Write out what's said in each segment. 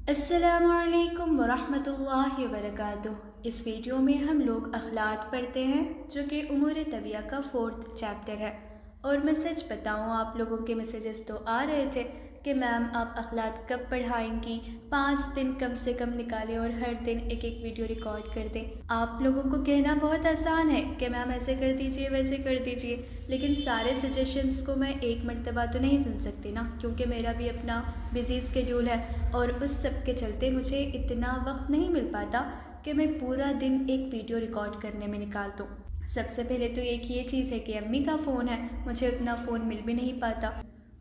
السلام علیکم ورحمۃ اللہ وبرکاتہ۔ اس ویڈیو میں ہم لوگ اخلاق پڑھتے ہیں جو کہ امور طبیعہ کا 4 چیپٹر ہے۔ اور میں سچ بتاؤں، آپ لوگوں کے میسیجز تو آ رہے تھے کہ میم آپ اخلاق کب پڑھائیں گی، 5 دن کم سے کم نکالیں اور ہر دن ایک ویڈیو ریکارڈ کر دیں۔ آپ لوگوں کو کہنا بہت آسان ہے کہ میم ایسے کر دیجئے ویسے کر دیجئے، لیکن سارے سجیشنز کو میں ایک مرتبہ تو نہیں سن سکتی نا، کیونکہ میرا بھی اپنا بزی اسکیڈول ہے اور اس سب کے چلتے مجھے اتنا وقت نہیں مل پاتا کہ میں پورا دن ایک ویڈیو ریکارڈ کرنے میں نکال دوں۔ سب سے پہلے تو ایک یہ چیز ہے کہ امی کا فون ہے، مجھے اتنا فون مل بھی نہیں پاتا،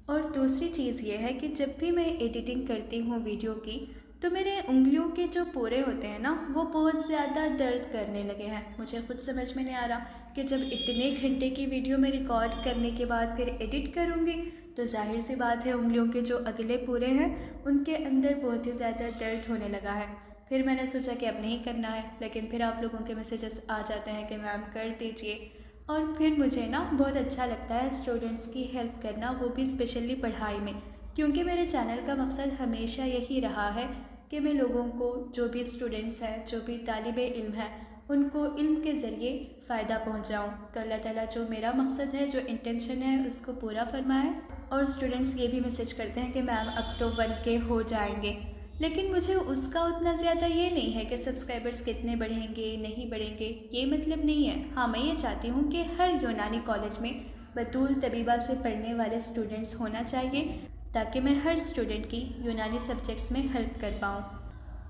اور دوسری چیز یہ ہے کہ جب بھی میں ایڈیٹنگ کرتی ہوں ویڈیو کی تو میرے انگلیوں کے جو پورے ہوتے ہیں نا وہ بہت زیادہ درد کرنے لگے ہیں۔ مجھے خود سمجھ میں نہیں آ رہا کہ جب اتنے گھنٹے کی ویڈیو میں ریکارڈ کرنے کے بعد پھر ایڈٹ کروں گی تو ظاہر سی بات ہے انگلیوں کے جو اگلے پورے ہیں ان کے اندر بہت ہی زیادہ درد ہونے لگا ہے۔ پھر میں نے سوچا کہ اب نہیں کرنا ہے، لیکن پھر آپ لوگوں کے میسیجز آ جاتے ہیں کہ میم کر دیجئے، اور پھر مجھے نا بہت اچھا لگتا ہے اسٹوڈنٹس کی ہیلپ کرنا، وہ بھی اسپیشلی پڑھائی میں، کیونکہ میرے چینل کا مقصد ہمیشہ یہی رہا ہے کہ میں لوگوں کو، جو بھی اسٹوڈنٹس ہیں، جو بھی طالب علم ہیں، ان کو علم کے ذریعے فائدہ پہنچاؤں۔ تو اللہ تعالیٰ جو میرا مقصد ہے، جو انٹینشن ہے، اس کو پورا فرمائے۔ اور اسٹوڈنٹس یہ بھی میسیج کرتے ہیں کہ میم اب تو 1K ہو جائیں گے، لیکن مجھے اس کا اتنا زیادہ یہ نہیں ہے کہ سبسکرائبرز کتنے بڑھیں گے نہیں بڑھیں گے، یہ مطلب نہیں ہے۔ ہاں، میں یہ چاہتی ہوں کہ ہر یونانی کالج میں بطول طبیبہ سے پڑھنے والے اسٹوڈنٹس ہونا چاہیے، تاکہ میں ہر اسٹوڈنٹ کی یونانی سبجیکٹس میں ہیلپ کر پاؤں۔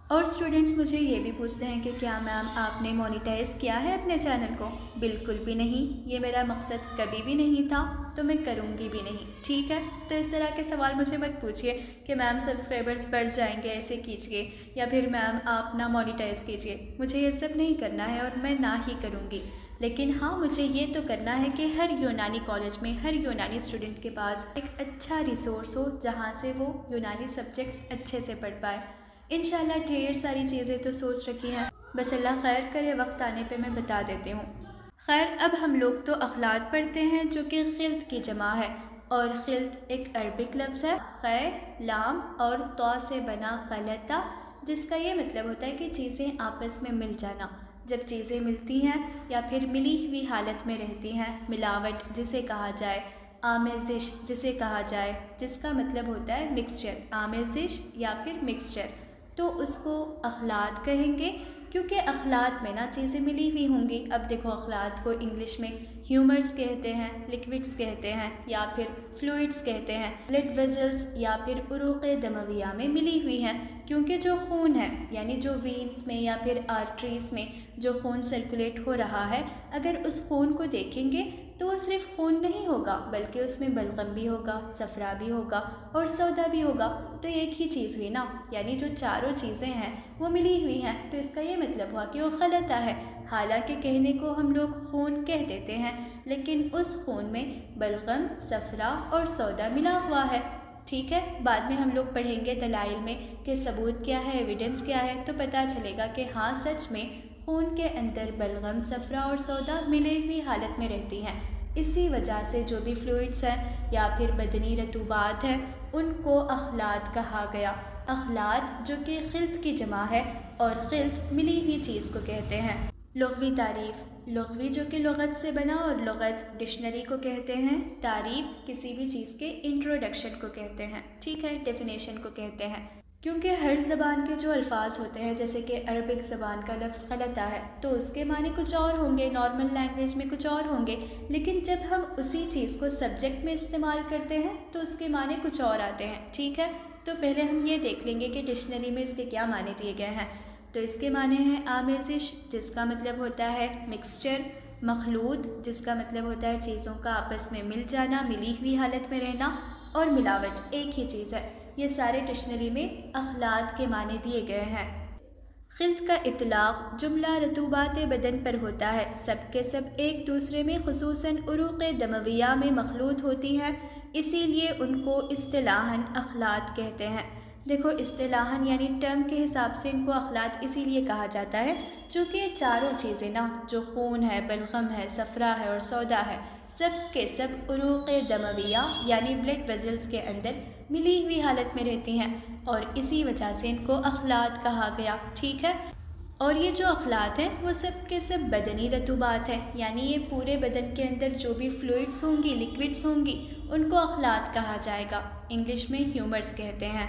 اور اسٹوڈنٹس مجھے یہ بھی پوچھتے ہیں کہ کیا میم آپ نے مونیٹائز کیا ہے اپنے چینل کو؟ بالکل بھی نہیں، یہ میرا مقصد کبھی بھی نہیں تھا، تو میں کروں گی بھی نہیں، ٹھیک ہے؟ تو اس طرح کے سوال مجھے مت پوچھیے کہ میم سبسکرائبرز بڑھ جائیں گے ایسے کیجیے، یا پھر میم آپ نہ مونیٹائز کیجیے۔ مجھے یہ سب نہیں کرنا ہے اور میں نہ ہی کروں گی، لیکن ہاں مجھے یہ تو کرنا ہے کہ ہر یونانی کالج میں ہر یونانی اسٹوڈنٹ کے پاس ایک اچھا ریسورس ہو جہاں سے وہ یونانی سبجیکٹس اچھے سے پڑھ پائے۔ انشاءاللہ ڈھیر ساری چیزیں تو سوچ رکھی ہیں، بس اللہ خیر کرے، وقت آنے پہ میں بتا دیتی ہوں۔ خیر، اب ہم لوگ تو اخلاق پڑھتے ہیں جو کہ خلط کی جمع ہے، اور خلط ایک عربک لفظ ہے، خے، لام اور تو سے بنا خلطہ، جس کا یہ مطلب ہوتا ہے کہ چیزیں آپس میں مل جانا۔ جب چیزیں ملتی ہیں یا پھر ملی ہوئی حالت میں رہتی ہیں، ملاوٹ جسے کہا جائے، آمیزش جسے کہا جائے، جس کا مطلب ہوتا ہے مکسچر، آمیزش یا پھر مکسچر، تو اس کو اخلاط کہیں گے، کیونکہ اخلاط میں نا چیزیں ملی ہوئی ہوں گی۔ اب دیکھو، اخلاط کو انگلش میں ہیومرز کہتے ہیں، لکوڈز کہتے ہیں، یا پھر فلوئڈز کہتے ہیں۔ بلڈ ویزلز یا پھر عروق دمویہ میں ملی ہوئی ہیں، کیونکہ جو خون ہے، یعنی جو وینز میں یا پھر آرٹریز میں جو خون سرکولیٹ ہو رہا ہے، اگر اس خون کو دیکھیں گے تو وہ صرف خون نہیں ہوگا، بلکہ اس میں بلغم بھی ہوگا، صفرا بھی ہوگا اور سودا بھی ہوگا، تو ایک ہی چیز ہوئی نا، یعنی جو چاروں چیزیں ہیں وہ ملی ہوئی ہیں، تو اس کا یہ مطلب ہوا کہ وہ خلطہ ہے۔ حالانکہ کہنے کو ہم لوگ خون کہہ دیتے ہیں، لیکن اس خون میں بلغم، صفرا اور سودا ملا ہوا ہے، ٹھیک ہے؟ بعد میں ہم لوگ پڑھیں گے دلائل میں کہ ثبوت کیا ہے، ایویڈنس کیا ہے، تو پتہ چلے گا کہ ہاں سچ میں خون کے اندر بلغم، صفرا اور سودا ملے ہوئی حالت میں رہتی ہیں۔ اسی وجہ سے جو بھی فلوئڈس ہیں یا پھر بدنی رطوبات ہیں ان کو اخلاط کہا گیا۔ اخلاط جو کہ خلط کی جمع ہے، اور خلط ملی ہوئی چیز کو کہتے ہیں۔ لغوی تعریف، لغوی جو کہ لغت سے بنا، اور لغت ڈکشنری کو کہتے ہیں۔ تعریف کسی بھی چیز کے انٹروڈکشن کو کہتے ہیں، ٹھیک ہے؟ ڈیفینیشن کو کہتے ہیں۔ کیونکہ ہر زبان کے جو الفاظ ہوتے ہیں، جیسے کہ عربک زبان کا لفظ خلطہ ہے تو اس کے معنی کچھ اور ہوں گے، نارمل لینگویج میں کچھ اور ہوں گے، لیکن جب ہم اسی چیز کو سبجیکٹ میں استعمال کرتے ہیں تو اس کے معنی کچھ اور آتے ہیں، ٹھیک ہے؟ تو پہلے ہم یہ دیکھ لیں گے کہ ڈکشنری میں اس کے کیا معنی دیے گئے ہیں۔ تو اس کے معنی ہیں آمیزش، جس کا مطلب ہوتا ہے مکسچر، مخلوط، جس کا مطلب ہوتا ہے چیزوں کا آپس میں مل جانا، ملی ہوئی حالت میں رہنا، اور ملاوٹ ایک ہی چیز ہے۔ یہ سارے ڈکشنری میں اخلاط کے معنی دیے گئے ہیں۔ خلط کا اطلاق جملہ رطوبات بدن پر ہوتا ہے، سب کے سب ایک دوسرے میں خصوصاً عروق دمویہ میں مخلوط ہوتی ہیں، اسی لیے ان کو اصطلاحاً اخلاط کہتے ہیں۔ دیکھو، اصطلاحاً یعنی ٹرم کے حساب سے ان کو اخلاط اسی لیے کہا جاتا ہے چونکہ یہ چاروں چیزیں نا، جو خون ہے، بلغم ہے، صفرا ہے اور سودا ہے، سب کے سب عروق دمویہ یعنی بلڈ ویزلز کے اندر ملی ہوئی حالت میں رہتی ہیں اور اسی وجہ سے ان کو اخلاط کہا گیا، ٹھیک ہے۔ اور یہ جو اخلاط ہیں وہ سب کے سب بدنی رطوبات ہیں، یعنی یہ پورے بدن کے اندر جو بھی فلوئڈس ہوں گی، لکوڈس ہوں گی، ان کو اخلاط کہا جائے گا، انگلش میں ہیومرس کہتے ہیں۔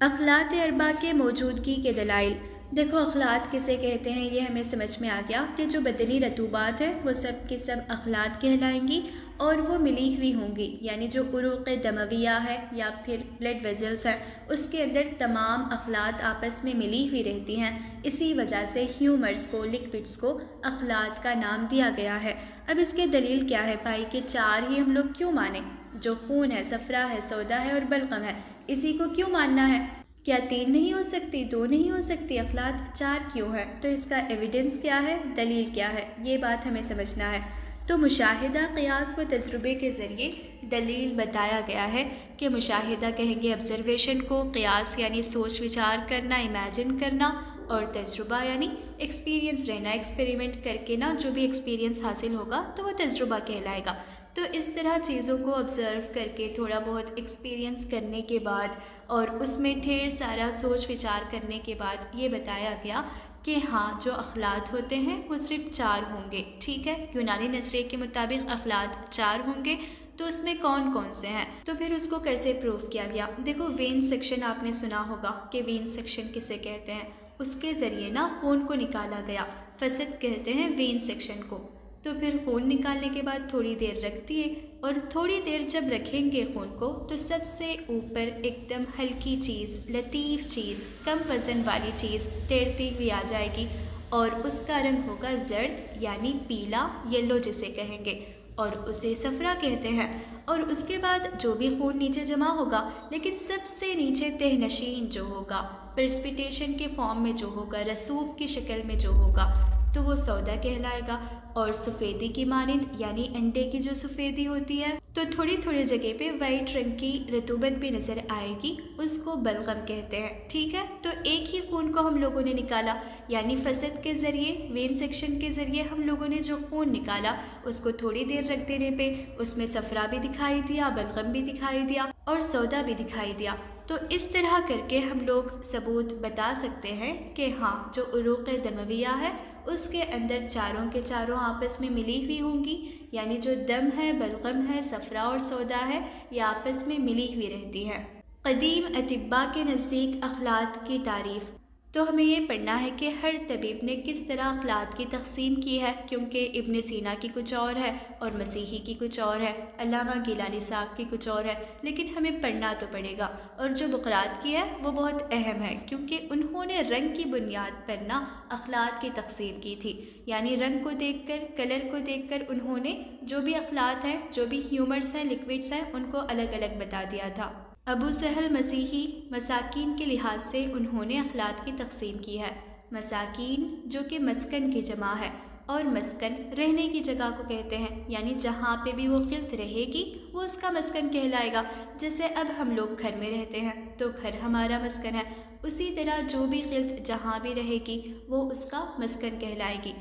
اخلاط اربع کے موجودگی کے دلائل۔ دیکھو اخلاط کسے کہتے ہیں یہ ہمیں سمجھ میں آ گیا کہ جو بدنی رطوبات ہیں وہ سب کے سب اخلاط کہلائیں گی اور وہ ملی ہوئی ہوں گی، یعنی جو عروق دمویہ ہے یا پھر بلڈ ویزلز ہیں اس کے اندر تمام اخلاط آپس میں ملی ہوئی رہتی ہیں، اسی وجہ سے ہیومرز کو، لکوڈس کو اخلاط کا نام دیا گیا ہے۔ اب اس کے دلیل کیا ہے بھائی کہ چار ہی ہم لوگ کیوں مانیں؟ جو خون ہے، صفرا ہے، سودا ہے اور بلغم ہے، اسی کو کیوں ماننا ہے؟ کیا 3 نہیں ہو سکتی، 2 نہیں ہو سکتی، اخلاط 4 کیوں ہے؟ تو اس کا ایویڈنس کیا ہے، دلیل کیا ہے، یہ بات ہمیں سمجھنا ہے۔ تو مشاہدہ، قیاس و تجربے کے ذریعے دلیل بتایا گیا ہے کہ مشاہدہ کہیں گے آبزرویشن کو، قیاس یعنی سوچ وچار کرنا، امیجن کرنا، اور تجربہ یعنی ایکسپیرینس رہنا، ایکسپیریمنٹ کر کے نا جو بھی ایکسپیرینس حاصل ہوگا تو وہ تجربہ کہلائے گا۔ تو اس طرح چیزوں کو آبزرو کر کے تھوڑا بہت ایکسپیرینس کرنے کے بعد اور اس میں ڈھیر سارا سوچ وچار کرنے کے بعد یہ بتایا گیا کہ ہاں جو اخلاط ہوتے ہیں وہ صرف 4 ہوں گے، ٹھیک ہے۔ یونانی نظریے کے مطابق اخلاط 4 ہوں گے، تو اس میں کون کون سے ہیں؟ تو پھر اس کو کیسے پروف کیا گیا؟ دیکھو وین سیکشن آپ نے سنا ہوگا کہ وین سیکشن کسے کہتے ہیں، اس کے ذریعے نا خون کو نکالا گیا، فسد کہتے ہیں وین سیکشن کو۔ تو پھر خون نکالنے کے بعد تھوڑی دیر رکھ دیے، اور تھوڑی دیر جب رکھیں گے خون کو تو سب سے اوپر ایک دم ہلکی چیز، لطیف چیز، کم وزن والی چیز تیرتی ہوئی آ جائے گی، اور اس کا رنگ ہوگا زرد یعنی پیلا، یلو جسے کہیں گے، اور اسے صفرا کہتے ہیں۔ اور اس کے بعد جو بھی خون نیچے جمع ہوگا، لیکن سب سے نیچے تہ نشین جو ہوگا، پرسپیٹیشن کے فارم میں جو ہوگا، رسوب کی شکل میں جو ہوگا، تو وہ سودا کہلائے گا۔ اور سفیدی کی مانند یعنی انڈے کی جو سفیدی ہوتی ہے تو تھوڑی تھوڑی جگہ پہ وائٹ رنگ کی رطوبت بھی نظر آئے گی، اس کو بلغم کہتے ہیں، ٹھیک ہے۔ تو ایک ہی خون کو ہم لوگوں نے نکالا، یعنی فسد کے ذریعے، وین سیکشن کے ذریعے ہم لوگوں نے جو خون نکالا اس کو تھوڑی دیر رکھ دینے پہ اس میں صفرا بھی دکھائی دیا، بلغم بھی دکھائی دیا اور سودا بھی دکھائی دیا۔ تو اس طرح کر کے ہم لوگ ثبوت بتا سکتے ہیں کہ ہاں جو عروق دمویہ ہے اس کے اندر چاروں کے چاروں آپس میں ملی ہوئی ہوں گی، یعنی جو دم ہے، بلغم ہے، صفرا اور سودا ہے، یہ آپس میں ملی ہوئی رہتی ہے۔ قدیم اطباء کے نزدیک اخلاط کی تعریف۔ تو ہمیں یہ پڑھنا ہے کہ ہر طبیب نے کس طرح اخلاط کی تقسیم کی ہے، کیونکہ ابن سینا کی کچھ اور ہے اور مسیحی کی کچھ اور ہے، علامہ گیلانی صاحب کی کچھ اور ہے، لیکن ہمیں پڑھنا تو پڑے گا۔ اور جو بقراط کی ہے وہ بہت اہم ہے، کیونکہ انہوں نے رنگ کی بنیاد پر نا اخلاط کی تقسیم کی تھی، یعنی رنگ کو دیکھ کر، کلر کو دیکھ کر انہوں نے جو بھی اخلاط ہیں، جو بھی ہیومرس ہیں، لکوڈس ہیں، ان کو الگ الگ بتا دیا تھا۔ ابو سہل مسیحی مساکین کے لحاظ سے انہوں نے اخلاط کی تقسیم کی ہے۔ مساکین جو کہ مسکن کی جمع ہے، اور مسکن رہنے کی جگہ کو کہتے ہیں، یعنی جہاں پہ بھی وہ خلط رہے گی وہ اس کا مسکن کہلائے گا۔ جیسے اب ہم لوگ گھر میں رہتے ہیں تو گھر ہمارا مسکن ہے، اسی طرح جو بھی خلط جہاں بھی رہے گی وہ اس کا مسکن کہلائے گی۔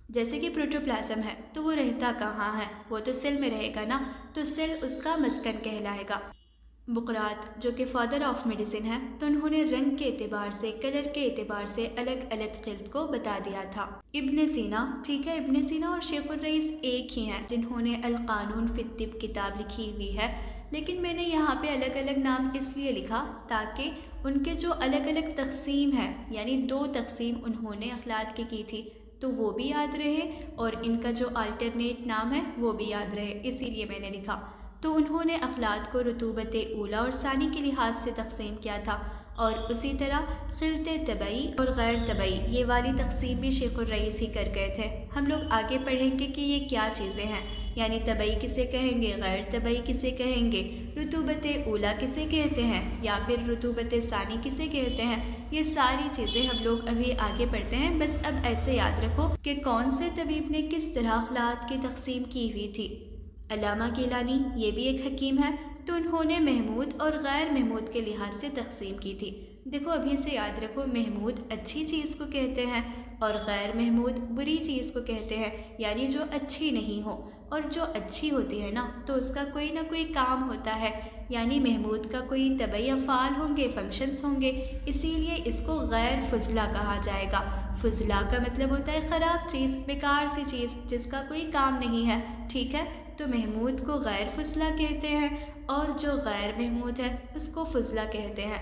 جیسے کہ پروٹوپلازم ہے تو وہ رہتا کہاں ہے؟ وہ تو سیل میں رہے گا نا، تو سیل اس کا مسکن کہلائے گا۔ بقراط جو کہ فادر آف میڈیسن ہے، تو انہوں نے رنگ کے اعتبار سے، کلر کے اعتبار سے الگ الگ خلط کو بتا دیا تھا۔ ابن سینا، ٹھیک ہے، ابن سینا اور شیخ الرئیس ایک ہی ہیں جنہوں نے القانون فی الطب کتاب لکھی ہوئی ہے، لیکن میں نے یہاں پہ الگ الگ نام اس لیے لکھا تاکہ ان کے جو الگ الگ تقسیم ہے، یعنی 2 تقسیم انہوں نے اخلاط کی تھی، تو وہ بھی یاد رہے اور ان کا جو الٹرنیٹ نام ہے وہ بھی یاد رہے، اسی لیے میں نے لکھا۔ تو انہوں نے اخلاط کو رطوبت اولا اور ثانی کے لحاظ سے تقسیم کیا تھا، اور اسی طرح خلط طبعی اور غیر طبعی یہ والی تقسیم بھی شیخ الرئیس ہی کر گئے تھے۔ ہم لوگ آگے پڑھیں گے کہ یہ کیا چیزیں ہیں، یعنی طبعی کسے کہیں گے، غیر طبعی کسے کہیں گے، رطوبت اولا کسے کہتے ہیں، یا پھر رطوبت ثانی کسے کہتے ہیں۔ یہ ساری چیزیں ہم لوگ ابھی آگے پڑھتے ہیں، بس اب ایسے یاد رکھو کہ کون سے طبیب نے کس طرح اخلاط کی تقسیم کی ہوئی تھی۔ علامہ گیلانی یہ بھی ایک حکیم ہے، تو انہوں نے محمود اور غیر محمود کے لحاظ سے تقسیم کی تھی۔ دیکھو ابھی سے یاد رکھو، محمود اچھی چیز کو کہتے ہیں اور غیر محمود بری چیز کو کہتے ہیں، یعنی جو اچھی نہیں ہو، اور جو اچھی ہوتی ہے نا تو اس کا کوئی نہ کوئی کام ہوتا ہے، یعنی محمود کا کوئی طبعی افعال ہوں گے، فنکشنز ہوں گے، اسی لیے اس کو غیر فضلہ کہا جائے گا۔ فضلہ کا مطلب ہوتا ہے خراب چیز، بیکار سی چیز جس کا کوئی کام نہیں ہے، ٹھیک ہے؟ تو محمود کو غیر فضلہ کہتے ہیں، اور جو غیر محمود ہے اس کو فضلہ کہتے ہیں،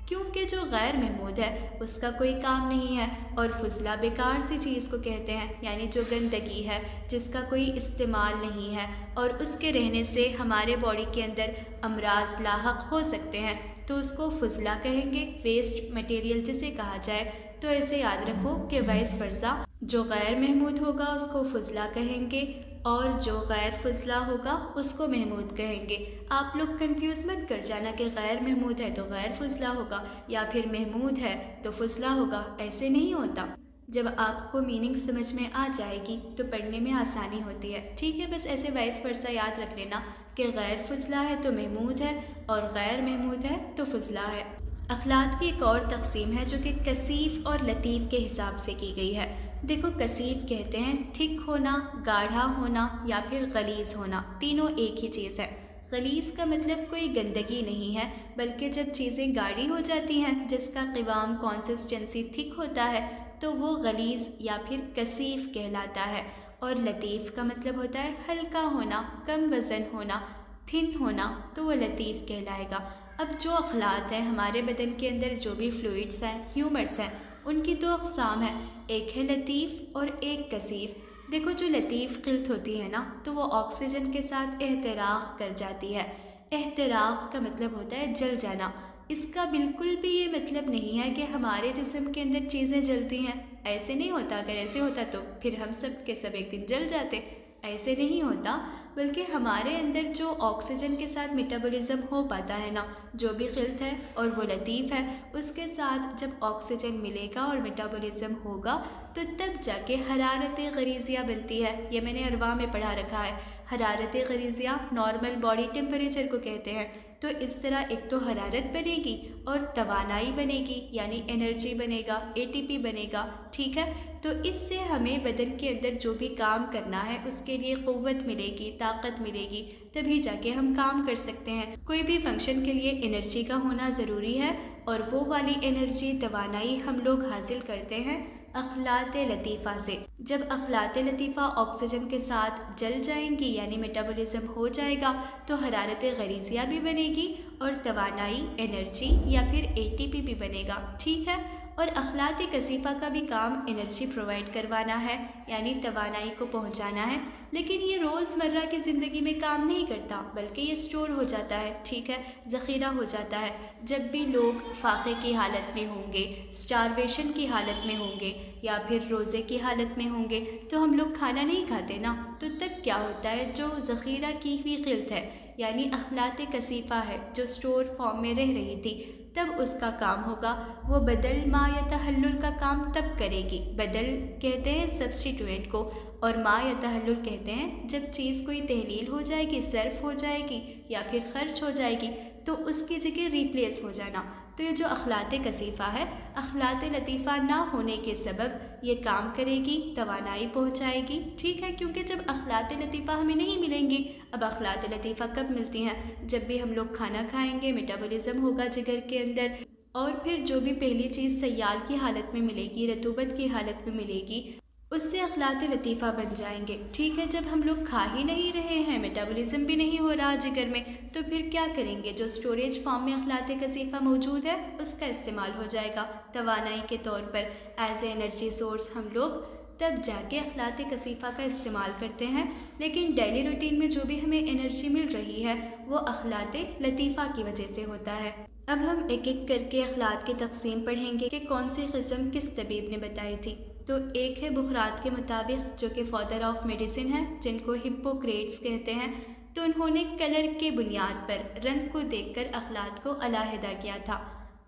کیونکہ جو غیر محمود ہے اس کا کوئی کام نہیں ہے، اور فضلہ بیکار سی چیز کو کہتے ہیں، یعنی جو گندگی ہے، جس کا کوئی استعمال نہیں ہے، اور اس کے رہنے سے ہمارے باڈی کے اندر امراض لاحق ہو سکتے ہیں، تو اس کو فضلہ کہیں گے، ویسٹ مٹیریل جسے کہا جائے۔ تو ایسے یاد رکھو کہ وائس ورثہ جو غیر محمود ہوگا اس کو فضلہ کہیں گے، اور جو غیر فضلہ ہوگا اس کو محمود کہیں گے۔ آپ لوگ کنفیوز مت کر جانا کہ غیر محمود ہے تو غیر فضلہ ہوگا، یا پھر محمود ہے تو فضلہ ہوگا، ایسے نہیں ہوتا۔ جب آپ کو میننگ سمجھ میں آ جائے گی تو پڑھنے میں آسانی ہوتی ہے، ٹھیک ہے؟ بس ایسے وائس ورثہ یاد رکھ لینا کہ غیر فضلہ ہے تو محمود ہے، اور غیر محمود ہے تو فضلہ ہے۔ اخلاط کی ایک اور تقسیم ہے جو کہ کثیف اور لطیف کے حساب سے کی گئی ہے۔ دیکھو، کثیف کہتے ہیں تھک ہونا، گاڑھا ہونا، یا پھر غلیظ ہونا، تینوں ایک ہی چیز ہے۔ غلیظ کا مطلب کوئی گندگی نہیں ہے، بلکہ جب چیزیں گاڑھی ہو جاتی ہیں، جس کا قوام کنسسٹنسی تھک ہوتا ہے، تو وہ غلیظ یا پھر کثیف کہلاتا ہے۔ اور لطیف کا مطلب ہوتا ہے ہلکا ہونا، کم وزن ہونا، تھن ہونا، تو وہ لطیف کہلائے گا۔ اب جو اخلاط ہیں ہمارے بدن کے اندر، جو بھی فلوئڈس ہیں، ہیومرس ہیں، ان کی دو اقسام ہیں، ایک ہے لطیف اور ایک کثیف۔ دیکھو، جو لطیف قلت ہوتی ہے نا، تو وہ آکسیجن کے ساتھ احتراق کر جاتی ہے۔ احتراق کا مطلب ہوتا ہے جل جانا۔ اس کا بالکل بھی یہ مطلب نہیں ہے کہ ہمارے جسم کے اندر چیزیں جلتی ہیں، ایسے نہیں ہوتا۔ اگر ایسے ہوتا تو پھر ہم سب کے سب ایک دن جل جاتے، ایسے نہیں ہوتا۔ بلکہ ہمارے اندر جو آکسیجن کے ساتھ میٹابولزم ہو پاتا ہے نا، جو بھی قلت ہے اور وہ لطیف ہے، اس کے ساتھ جب آکسیجن ملے گا اور میٹابولزم ہوگا تو تب جا کے حرارت غریزیہ بنتی ہے۔ یہ میں نے اروا میں پڑھا رکھا ہے۔ حرارت غریزیہ نارمل باڈی ٹیمپریچر کو کہتے ہیں۔ تو اس طرح ایک تو حرارت بنے گی اور توانائی بنے گی، یعنی انرجی بنے گا، ATP بنے گا، ٹھیک ہے؟ تو اس سے ہمیں بدن کے اندر جو بھی کام کرنا ہے اس کے لیے قوت ملے گی، طاقت ملے گی، تبھی جا کے ہم کام کر سکتے ہیں۔ کوئی بھی فنکشن کے لیے انرجی کا ہونا ضروری ہے، اور وہ والی انرجی، توانائی ہم لوگ حاصل کرتے ہیں اخلاط لطیفہ سے۔ جب اخلاط لطیفہ آکسیجن کے ساتھ جل جائیں گی، یعنی میٹابولزم ہو جائے گا، تو حرارت غریزیہ بھی بنے گی، اور توانائی، انرجی یا پھر ATP بھی بنے گا، ٹھیک ہے؟ اور اخلاط کثیفہ کا بھی کام انرجی پرووائڈ کروانا ہے، یعنی توانائی کو پہنچانا ہے، لیکن یہ روزمرہ کی زندگی میں کام نہیں کرتا، بلکہ یہ اسٹور ہو جاتا ہے، ٹھیک ہے؟ ذخیرہ ہو جاتا ہے۔ جب بھی لوگ فاقے کی حالت میں ہوں گے، اسٹارویشن کی حالت میں ہوں گے، یا پھر روزے کی حالت میں ہوں گے، تو ہم لوگ کھانا نہیں کھاتے نا، تو تب کیا ہوتا ہے، جو ذخیرہ کی ہوئی قلت ہے، یعنی اخلاط کثیفہ ہے، جو اسٹور فارم میں رہ رہی تھی، تب اس کا کام ہوگا، وہ بدل ما یتحلل کا کام تب کرے گی۔ بدل کہتے ہیں سبسٹیٹوئنٹ کو، اور ما یتحلل کہتے ہیں جب چیز کوئی تحلیل ہو جائے گی، صرف ہو جائے گی یا پھر خرچ ہو جائے گی، تو اس کی جگہ ریپلیس ہو جانا۔ تو یہ جو اخلاط کثیفہ ہے، اخلاط لطیفہ نہ ہونے کے سبب یہ کام کرے گی، توانائی پہنچائے گی، ٹھیک ہے؟ کیونکہ جب اخلاط لطیفہ ہمیں نہیں ملیں گی، اب اخلاط لطیفہ کب ملتی ہیں؟ جب بھی ہم لوگ کھانا کھائیں گے، میٹابولزم ہوگا جگر کے اندر، اور پھر جو بھی پہلی چیز سیال کی حالت میں ملے گی، رطوبت کی حالت میں ملے گی، اس سے اخلاط لطیفہ بن جائیں گے، ٹھیک ہے؟ جب ہم لوگ کھا ہی نہیں رہے ہیں، میٹابولزم بھی نہیں ہو رہا جگر میں، تو پھر کیا کریں گے؟ جو اسٹوریج فارم میں اخلاط کثیفہ موجود ہے اس کا استعمال ہو جائے گا توانائی کے طور پر، ایز اے انرجی سورس ہم لوگ تب جا کے اخلاط کثیفہ کا استعمال کرتے ہیں۔ لیکن ڈیلی روٹین میں جو بھی ہمیں انرجی مل رہی ہے وہ اخلاط لطیفہ کی وجہ سے ہوتا ہے۔ اب ہم ایک ایک کر کے اخلاط کی تقسیم پڑھیں گے کہ کون سی قسم کس طبیب نے بتائی تھی۔ تو ایک ہے بخارات کے مطابق، جو کہ فادر آف میڈیسن ہے، جن کو ہپوکریٹس کہتے ہیں، تو انہوں نے کلر کے بنیاد پر، رنگ کو دیکھ کر اخلاط کو علیحدہ کیا تھا۔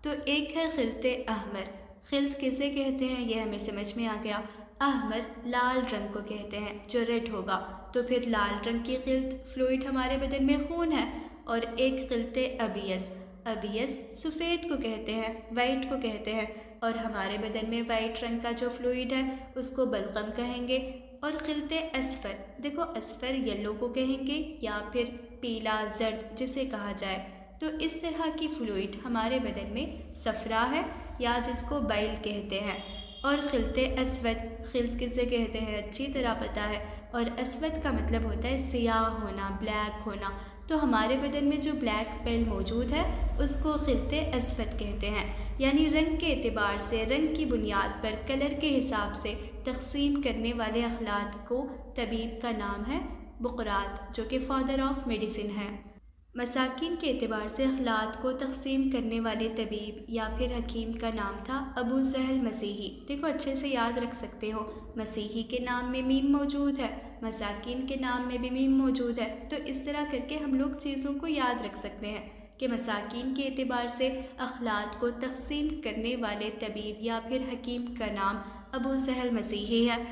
تو ایک ہے خلط احمر۔ خلط کسے کہتے ہیں یہ ہمیں سمجھ میں آ گیا۔ احمر لال رنگ کو کہتے ہیں، جو ریڈ ہوگا۔ تو پھر لال رنگ کی خلط فلوئڈ ہمارے بدن میں خون ہے۔ اور ایک خلط ابیض، ابیض سفید کو کہتے ہیں، وائٹ کو کہتے ہیں، اور ہمارے بدن میں وائٹ رنگ کا جو فلوئڈ ہے اس کو بلغم کہیں گے۔ اور خلط اصفر، دیکھو اصفر یلو کو کہیں گے، یا پھر پیلا، زرد جسے کہا جائے، تو اس طرح کی فلوئڈ ہمارے بدن میں صفرا ہے یا جس کو بیل کہتے ہیں، اور خلط اسود، خلط کسے کہتے ہیں اچھی طرح پتہ ہے، اور اسود کا مطلب ہوتا ہے سیاہ ہونا، بلیک ہونا، تو ہمارے بدن میں جو بلیک بیل موجود ہے اس کو خلط اسود کہتے ہیں، یعنی رنگ کے اعتبار سے، رنگ کی بنیاد پر، کلر کے حساب سے تقسیم کرنے والے اخلاط کو طبیب کا نام ہے بقراط، جو کہ فادر آف میڈیسن ہے۔ مساکین کے اعتبار سے اخلاط کو تقسیم کرنے والے طبیب یا پھر حکیم کا نام تھا ابو سہل مسیحی۔ دیکھو اچھے سے یاد رکھ سکتے ہو، مسیحی کے نام میں میم موجود ہے، مساکین کے نام میں بھی میم موجود ہے، تو اس طرح کر کے ہم لوگ چیزوں کو یاد رکھ سکتے ہیں کہ مساکین کے اعتبار سے اخلاط کو تقسیم کرنے والے طبیب یا پھر حکیم کا نام ابو سہل مسیحی ہے۔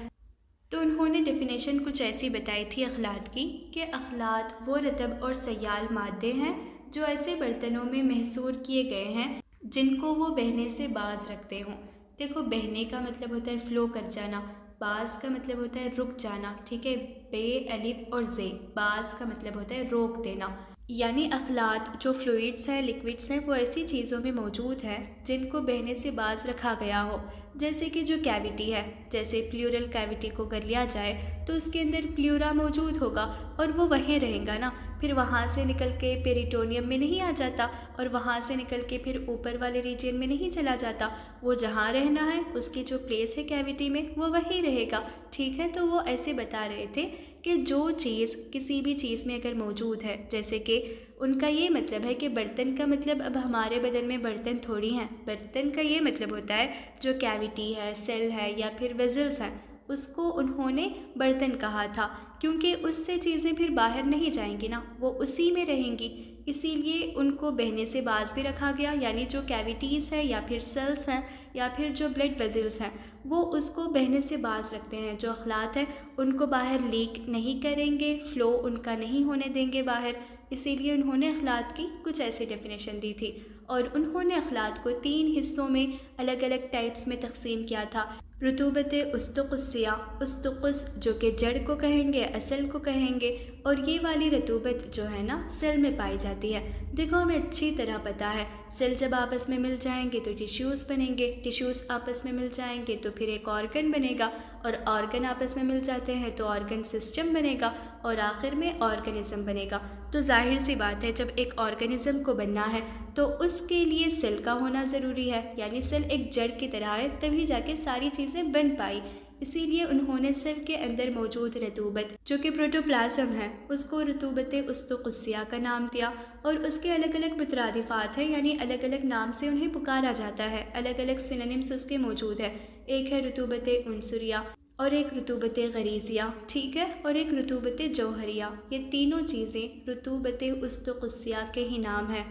تو انہوں نے ڈیفینیشن کچھ ایسی بتائی تھی اخلاط کی کہ اخلاط وہ رطب اور سیال مادے ہیں جو ایسے برتنوں میں محصور کیے گئے ہیں جن کو وہ بہنے سے باز رکھتے ہوں۔ دیکھو بہنے کا مطلب ہوتا ہے فلو کر جانا، باز کا مطلب ہوتا ہے رک جانا، ٹھیک ہے، بے الف اور زے، باز کا مطلب ہوتا ہے روک دینا، یعنی اخلاط جو فلوئڈس ہیں، لکوڈس ہیں، وہ ایسی چیزوں میں موجود ہیں جن کو بہنے سے باز رکھا گیا ہو، جیسے کہ جو کیویٹی ہے، جیسے پلیورل کیویٹی کو کر لیا جائے تو اس کے اندر پلیورا موجود ہوگا اور وہ وہیں رہیں گا نا، پھر وہاں سے نکل کے پیریٹونیم میں نہیں آ جاتا اور وہاں سے نکل کے پھر اوپر والے ریجن میں نہیں چلا جاتا، وہ جہاں رہنا ہے اس کی جو پلیس ہے کیویٹی میں وہ وہیں رہے گا، ٹھیک ہے۔ تو وہ ایسے بتا رہے تھے کہ جو چیز کسی بھی چیز میں اگر موجود ہے، جیسے کہ ان کا یہ مطلب ہے کہ برتن کا مطلب اب ہمارے بدن میں برتن تھوڑی ہیں، برتن کا یہ مطلب ہوتا ہے جو کیویٹی ہے، سیل ہے یا پھر ویزلز ہیں، اس کو انہوں نے برتن کہا تھا، کیونکہ اس سے چیزیں پھر باہر نہیں جائیں گی نا، وہ اسی میں رہیں گی، اسی لیے ان کو بہنے سے باز بھی رکھا گیا، یعنی جو کیویٹیز ہے یا پھر سیلز ہیں یا پھر جو بلڈ ویزلز ہیں وہ اس کو بہنے سے باز رکھتے ہیں، جو اخلاط ہے ان کو باہر لیک نہیں کریں گے، فلو ان کا نہیں ہونے دیں گے باہر، اسی لیے انہوں نے اخلاط کی کچھ ایسی ڈیفینیشن دی تھی، اور انہوں نے اخلاط کو 3 حصوں میں الگ الگ ٹائپس میں تقسیم کیا تھا۔ رطوبت استقصیہ، استقص جو کہ جڑ کو کہیں گے، اصل کو کہیں گے، اور یہ والی رطوبت جو ہے نا سیل میں پائی جاتی ہے۔ دیکھو ہمیں اچھی طرح پتہ ہے سیل جب آپس میں مل جائیں گے تو ٹیشوز بنیں گے، ٹیشوز آپس میں مل جائیں گے تو پھر ایک آرگن بنے گا، اور آرگن آپس میں مل جاتے ہیں تو آرگن سسٹم بنے گا، اور آخر میں آرگنزم بنے گا۔ تو ظاہر سی بات ہے جب ایک آرگنزم کو بننا ہے تو اس کے لیے سیل کا ہونا ضروری ہے، یعنی سیل ایک جڑ کی طرح ہے، تبھی جا کے ساری چیزیں بن پائی، اسی لیے انہوں نے سیل کے اندر موجود رطوبت جو کہ پروٹوپلازم ہے اس کو رطوبت استقصیہ کا نام دیا، اور اس کے الگ الگ مترادفات ہیں، یعنی الگ الگ نام سے انہیں پکارا جاتا ہے، الگ الگ سینونیمز اس کے موجود ہے، ایک ہے رطوبت عنصریہ اور ایک رطوبت غریزیہ، ٹھیک ہے، اور ایک رطوبت جوہریہ، یہ تینوں چیزیں رطوبت استقصیہ کے ہی نام ہیں۔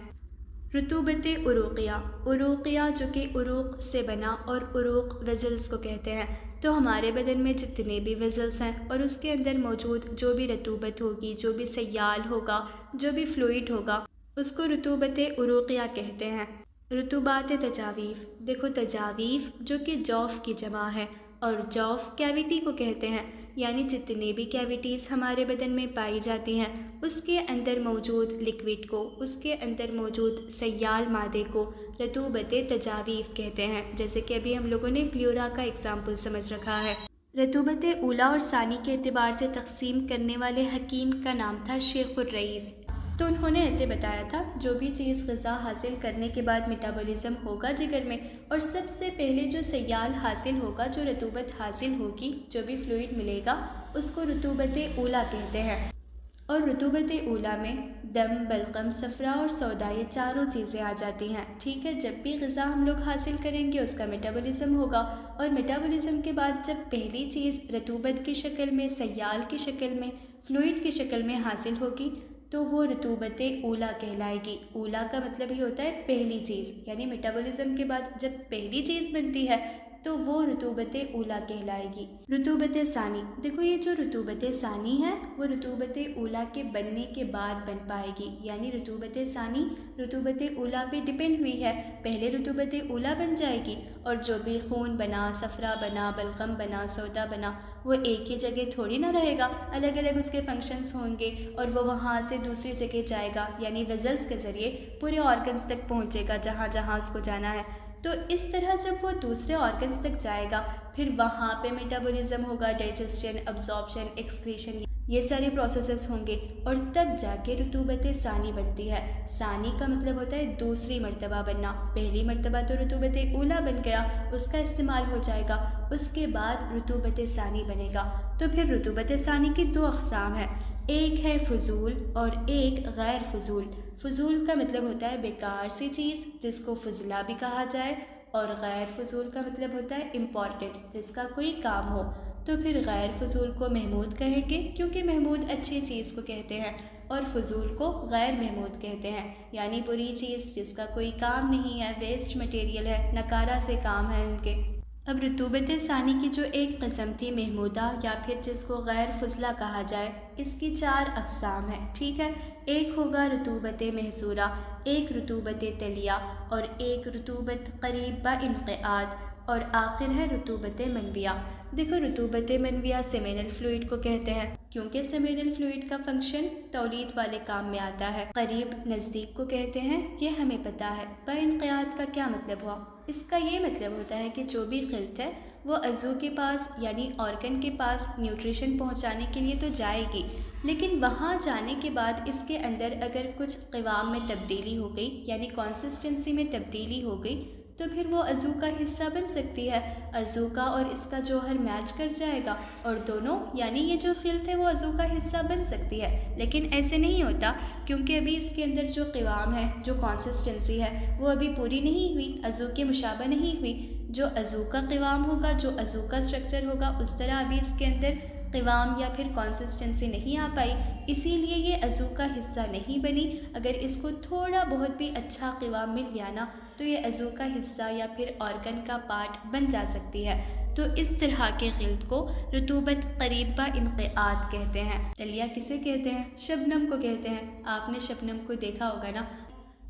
رطوبت عروقیہ، عروقیہ جو کہ عروق سے بنا، اور عروق ویزلز کو کہتے ہیں، تو ہمارے بدن میں جتنے بھی ویزلز ہیں اور اس کے اندر موجود جو بھی رطوبت ہوگی، جو بھی سیال ہوگا، جو بھی فلوئڈ ہوگا، اس کو رطوبت عروقیہ کہتے ہیں۔ رطوبات تجاویف، دیکھو تجاویف جو کہ جوف کی جمع ہے، اور جوف کیویٹی کو کہتے ہیں، یعنی جتنی بھی کیویٹیز ہمارے بدن میں پائی جاتی ہیں اس کے اندر موجود لکوڈ کو، اس کے اندر موجود سیال مادے کو رطوبت تجاویف کہتے ہیں، جیسے کہ ابھی ہم لوگوں نے پلیورا کا اگزامپل سمجھ رکھا ہے۔ رطوبت اولا اور ثانی کے اعتبار سے تقسیم کرنے والے حکیم کا نام تھا شیخ الرئیس۔ تو انہوں نے ایسے بتایا تھا جو بھی چیز غذا حاصل کرنے کے بعد میٹابولزم ہوگا جگر میں، اور سب سے پہلے جو سیال حاصل ہوگا، جو رطوبت حاصل ہوگی، جو بھی فلوئڈ ملے گا، اس کو رطوبت اولا کہتے ہیں۔ اور رطوبت اولا میں دم، بلغم، صفرا اور سودا، یہ چاروں چیزیں آ جاتی ہیں، ٹھیک ہے۔ جب بھی غذا ہم لوگ حاصل کریں گے اس کا میٹابولزم ہوگا، اور میٹابولزم کے بعد جب پہلی چیز رطوبت کی شکل میں، سیال کی شکل میں، فلوئڈ کی شکل میں حاصل ہوگی تو وہ رطوبت اولا کہلائے گی۔ اولا کا مطلب ہی ہوتا ہے پہلی چیز، یعنی میٹابولزم کے بعد جب پہلی چیز بنتی ہے تو وہ رطوبت اولیٰ کہلائے گی۔ رطوبت ثانی، دیکھو یہ جو رطوبت ثانی ہے وہ رطوبت اولیٰ کے بننے کے بعد بن پائے گی، یعنی رطوبت ثانی رطوبت اولیٰ پہ ڈپینڈ ہوئی ہے، پہلے رطوبت اولیٰ بن جائے گی اور جو بھی خون بنا، صفرا بنا، بلغم بنا، سودا بنا، وہ ایک ہی جگہ تھوڑی نہ رہے گا، الگ الگ اس کے فنکشنز ہوں گے اور وہ وہاں سے دوسری جگہ جائے گا، یعنی ویزلز کے ذریعے پورے آرگنز تک پہنچے گا جہاں جہاں اس کو جانا ہے۔ تو اس طرح جب وہ دوسرے آرگنز تک جائے گا پھر وہاں پہ میٹابولزم ہوگا، ڈائجسشن، ابزارپشن، ایکسکریشن، یہ سارے پروسیسز ہوں گے اور تب جا کے رطوبت ثانی بنتی ہے۔ ثانی کا مطلب ہوتا ہے دوسری مرتبہ بننا، پہلی مرتبہ تو رطوبت اولیٰ بن گیا، اس کا استعمال ہو جائے گا، اس کے بعد رطوبت ثانی بنے گا۔ تو پھر رطوبت ثانی کی دو اقسام ہیں، ایک ہے فضول اور ایک غیر فضول۔ فضول کا مطلب ہوتا ہے بیکار سی چیز جس کو فضلہ بھی کہا جائے، اور غیر فضول کا مطلب ہوتا ہے امپورٹنٹ جس کا کوئی کام ہو۔ تو پھر غیر فضول کو محمود کہیں گے کیونکہ محمود اچھی چیز کو کہتے ہیں، اور فضول کو غیر محمود کہتے ہیں، یعنی بری چیز جس کا کوئی کام نہیں ہے، ویسٹ مٹیریل ہے، نکارہ سے کام ہے ان کے۔ اب رطوبت ثانی کی جو ایک قسم تھی محمودہ یا پھر جس کو غیر فضلہ کہا جائے، اس کی 4 اقسام ہیں، ٹھیک ہے۔ ایک ہوگا رطوبت محصورہ، ایک رطوبت تلیہ اور ایک رطوبت قریب با انقعاد، اور آخر ہے رطوبت منویہ۔ دیکھو رطوبت منویہ سیمینل فلوئڈ کو کہتے ہیں کیونکہ سیمینل فلوئڈ کا فنکشن تولید والے کام میں آتا ہے۔ قریب نزدیک کو کہتے ہیں، یہ ہمیں پتہ ہے۔ با انقعاد کا کیا مطلب ہوا؟ اس کا یہ مطلب ہوتا ہے کہ جو بھی خلط ہے وہ عضو کے پاس یعنی آرگن کے پاس نیوٹریشن پہنچانے کے لیے تو جائے گی، لیکن وہاں جانے کے بعد اس کے اندر اگر کچھ قوام میں تبدیلی ہو گئی یعنی کنسسٹنسی میں تبدیلی ہو گئی تو پھر وہ عضو کا حصہ بن سکتی ہے، عضو کا اور اس کا جوہر میچ کر جائے گا اور دونوں یعنی یہ جو خلط ہے وہ عضو کا حصہ بن سکتی ہے۔ لیکن ایسے نہیں ہوتا کیونکہ ابھی اس کے اندر جو قوام ہے، جو کنسسٹنسی ہے، وہ ابھی پوری نہیں ہوئی، عضو کے مشابہ نہیں ہوئی۔ جو عضو کا قوام ہوگا، جو عضو کا اسٹرکچر ہوگا، اس طرح ابھی اس کے اندر قوام یا پھر کنسسٹنسی نہیں آ پائی، اسی لیے یہ عضو کا حصہ نہیں بنی۔ اگر اس کو تھوڑا بہت بھی اچھا قوام مل گیا نا تو یہ عضو کا حصہ یا پھر آرگن کا پارٹ بن جا سکتی ہے۔ تو اس طرح کے خلط کو رطوبت قریب با انقعاد کہتے ہیں۔ تلیہ کسے کہتے ہیں؟ شبنم کو کہتے ہیں۔ آپ نے شبنم کو دیکھا ہوگا نا۔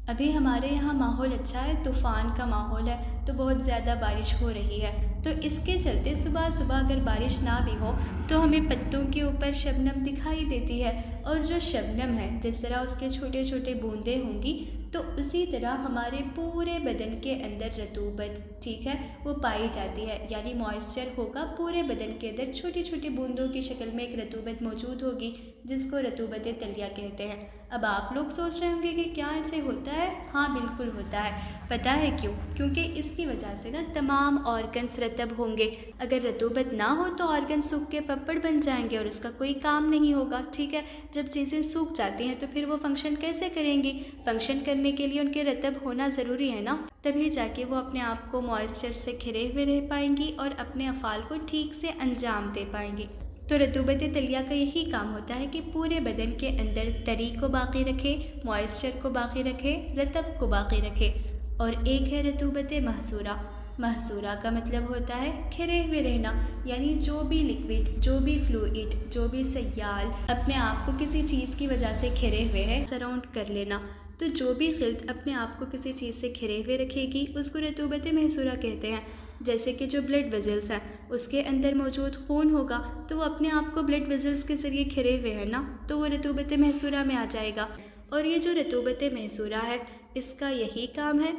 ابھی ہمارے یہاں ماحول اچھا ہے، طوفان کا ماحول ہے تو بہت زیادہ بارش ہو رہی ہے، تو اس کے چلتے صبح صبح اگر بارش نہ بھی ہو تو ہمیں پتوں کے اوپر شبنم دکھائی دیتی ہے، اور جو شبنم ہے جس طرح اس کے چھوٹے چھوٹے بوندیں ہوں گی تو اسی طرح ہمارے پورے بدن کے اندر رطوبت، ٹھیک ہے، وہ پائی جاتی ہے، یعنی موئسچر ہوگا پورے بدن کے اندر، چھوٹی چھوٹی بوندوں کی شکل میں ایک رطوبت موجود ہوگی جس کو رطوبت تلیہ کہتے ہیں۔ اب آپ لوگ سوچ رہے ہوں گے کہ کیا ایسے ہوتا ہے؟ ہاں بالکل ہوتا ہے۔ پتہ ہے کیوں؟ کیونکہ اس کی وجہ سے نا تمام آرگنز رطب ہوں گے، اگر رطوبت نہ ہو تو آرگن سوکھ کے پپڑ بن جائیں گے اور اس کا کوئی کام نہیں ہوگا، ٹھیک ہے۔ جب چیزیں سوکھ جاتی ہیں تو پھر وہ فنکشن کیسے کریں گی؟ فنکشن کرنے کے لیے ان کے رطب ہونا ضروری ہے نا، تبھی جا کے وہ اپنے آپ کو موئسچر سے گھرے ہوئے رہ پائیں گی اور اپنے افعال کو ٹھیک سے انجام دے پائیں گی۔ تو رطوبت تلیہ کا یہی کام ہوتا ہے کہ پورے بدن کے اندر تری کو باقی رکھے، موئسچر کو باقی رکھے، رطب کو باقی رکھے۔ اور ایک ہے رطوبت محصورہ۔ محصورہ کا مطلب ہوتا ہے گھرے ہوئے رہنا، یعنی جو بھی لکوڈ، جو بھی فلوئڈ، جو بھی سیال اپنے آپ کو کسی چیز کی وجہ سے گھرے ہوئے ہے، سراؤنڈ کر لینا۔ تو جو بھی خلط اپنے آپ کو کسی چیز سے گھرے ہوئے رکھے گی اس کو رطوبت محصورہ کہتے ہیں۔ جیسے کہ جو بلڈ ویزلز ہیں اس کے اندر موجود خون ہوگا تو وہ اپنے آپ کو بلڈ ویزلز کے ذریعے گھرے ہوئے ہیں نا، تو وہ رطوبت محصورہ میں آ جائے گا۔ اور یہ جو رطوبت محصورہ ہے اس کا یہی کام ہے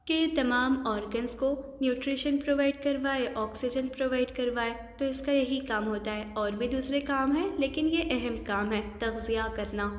کہ تمام آرگنز کو نیوٹریشن پرووائڈ کروائے، آکسیجن پرووائڈ کروائے، تو اس کا یہی کام ہوتا ہے۔ اور بھی دوسرے کام ہیں لیکن یہ اہم کام ہے، تغذیہ کرنا۔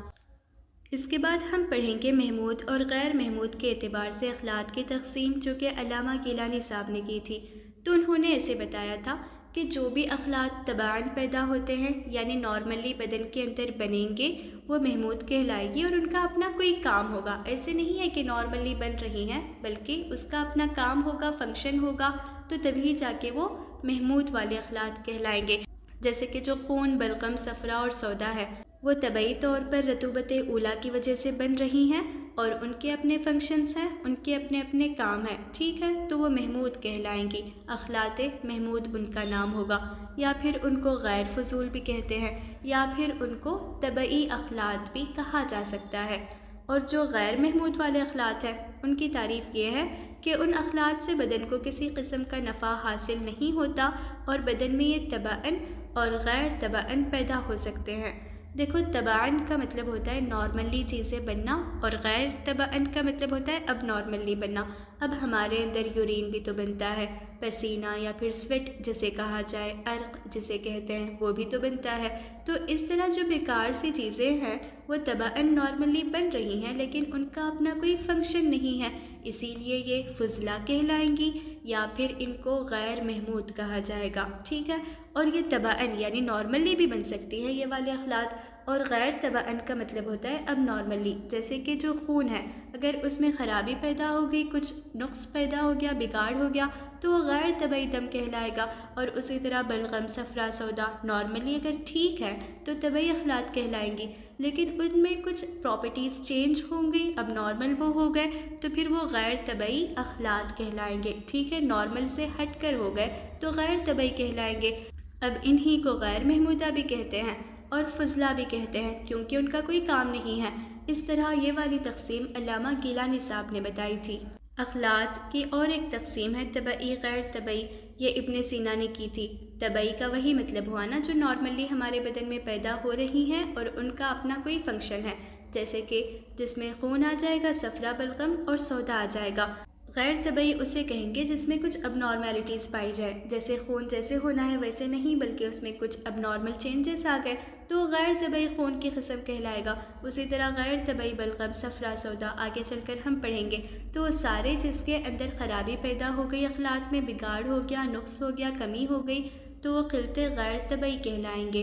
اس کے بعد ہم پڑھیں گے محمود اور غیر محمود کے اعتبار سے اخلاط کی تقسیم، جو کہ علامہ گیلانی صاحب نے کی تھی۔ تو انہوں نے ایسے بتایا تھا کہ جو بھی اخلاط تباعاً پیدا ہوتے ہیں یعنی نارملی بدن کے اندر بنیں گے وہ محمود کہلائے گی، اور ان کا اپنا کوئی کام ہوگا۔ ایسے نہیں ہے کہ نارملی بن رہی ہیں بلکہ اس کا اپنا کام ہوگا، فنکشن ہوگا، تو تبھی جا کے وہ محمود والے اخلاط کہلائیں گے۔ جیسے کہ جو خون، بلغم، صفرا اور سودا ہے وہ طبعی طور پر رطوبت اولیٰ کی وجہ سے بن رہی ہیں، اور ان کے اپنے فنکشنز ہیں، ان کے اپنے اپنے کام ہیں، ٹھیک ہے، تو وہ محمود کہلائیں گی۔ اخلاط محمود ان کا نام ہوگا، یا پھر ان کو غیر فضول بھی کہتے ہیں، یا پھر ان کو طبعی اخلاط بھی کہا جا سکتا ہے۔ اور جو غیر محمود والے اخلاط ہیں ان کی تعریف یہ ہے کہ ان اخلاط سے بدن کو کسی قسم کا نفع حاصل نہیں ہوتا اور بدن میں یہ طبعاً اور غیر طبعاً پیدا ہو سکتے ہیں۔ دیکھو، طبعاً کا مطلب ہوتا ہے نارملی چیزیں بننا، اور غیر طبعاً کا مطلب ہوتا ہے اب نارملی بننا۔ اب ہمارے اندر یورین بھی تو بنتا ہے، پسینہ یا پھر سویٹ جسے کہا جائے، عرق جسے کہتے ہیں، وہ بھی تو بنتا ہے۔ تو اس طرح جو بیکار سی چیزیں ہیں وہ طبعاً نارملی بن رہی ہیں، لیکن ان کا اپنا کوئی فنکشن نہیں ہے، اسی لیے یہ فضلہ کہلائیں گی، یا پھر ان کو غیر محمود کہا جائے گا، ٹھیک ہے۔ اور یہ طبعاً یعنی نارملی بھی بن سکتی ہے یہ والے اخلاط، اور غیر طبعاً کا مطلب ہوتا ہے اب نارملی، جیسے کہ جو خون ہے اگر اس میں خرابی پیدا ہو گئی، کچھ نقص پیدا ہو گیا، بگاڑ ہو گیا، تو وہ غیر طبعی دم کہلائے گا۔ اور اسی طرح بلغم، صفرا، سودا نارملی اگر ٹھیک ہے تو طبعی اخلاط کہلائیں گی، لیکن ان میں کچھ پراپرٹیز چینج ہوں گی، اب نارمل وہ ہو گئے تو پھر وہ غیر طبعی اخلاط کہلائیں گے، ٹھیک ہے۔ نارمل سے ہٹ کر ہو گئے تو غیر طبعی کہلائیں گے۔ اب انہی کو غیر محمودہ بھی کہتے ہیں اور فضلہ بھی کہتے ہیں، کیونکہ ان کا کوئی کام نہیں ہے۔ اس طرح یہ والی تقسیم علامہ گیلانی صاحب نے بتائی تھی۔ اخلاط کی اور ایک تقسیم ہے طبعی غیر طبعی، یہ ابن سینا نے کی تھی۔ طبعی کا وہی مطلب ہوا نا جو نارملی ہمارے بدن میں پیدا ہو رہی ہیں اور ان کا اپنا کوئی فنکشن ہے، جیسے کہ جس میں خون آ جائے گا، صفرا، بلغم اور سودا آ جائے گا۔ غیر طبعی اسے کہیں گے جس میں کچھ اب نارمیلٹیز پائی جائے، جیسے خون جیسے ہونا ہے ویسے نہیں بلکہ اس میں کچھ اب نارمل چینجز آ گئے، تو غیر طبعی خون کی قسم کہلائے گا۔ اسی طرح غیر طبعی بلغم، صفرا، سودا آگے چل کر ہم پڑھیں گے، تو وہ سارے جس کے اندر خرابی پیدا ہو گئی، اخلاط میں بگاڑ ہو گیا، نقص ہو گیا، کمی ہو گئی، تو وہ خلطِ غیر طبعی کہلائیں گے۔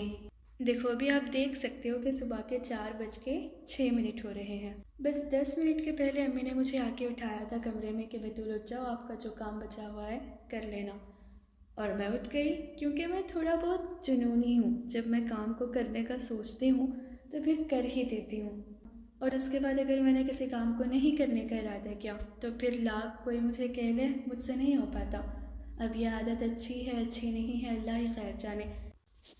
دیکھو ابھی آپ دیکھ سکتے ہو کہ صبح کے 4:06 ہو رہے ہیں۔ بس 10 منٹ کے پہلے امی نے مجھے آ کے اٹھایا تھا کمرے میں کہ بیتول اٹھ جاؤ، آپ کا جو کام بچا ہوا ہے کر لینا، اور میں اٹھ گئی، کیونکہ میں تھوڑا بہت جنونی ہوں، جب میں کام کو کرنے کا سوچتی ہوں تو پھر کر ہی دیتی ہوں، اور اس کے بعد اگر میں نے کسی کام کو نہیں کرنے کا ارادہ کیا تو پھر لاکھ کوئی مجھے کہہ لے مجھ سے نہیں ہو پاتا۔ اب یہ عادت اچھی ہے اچھی نہیں ہے اللہ ہی خیر جانے۔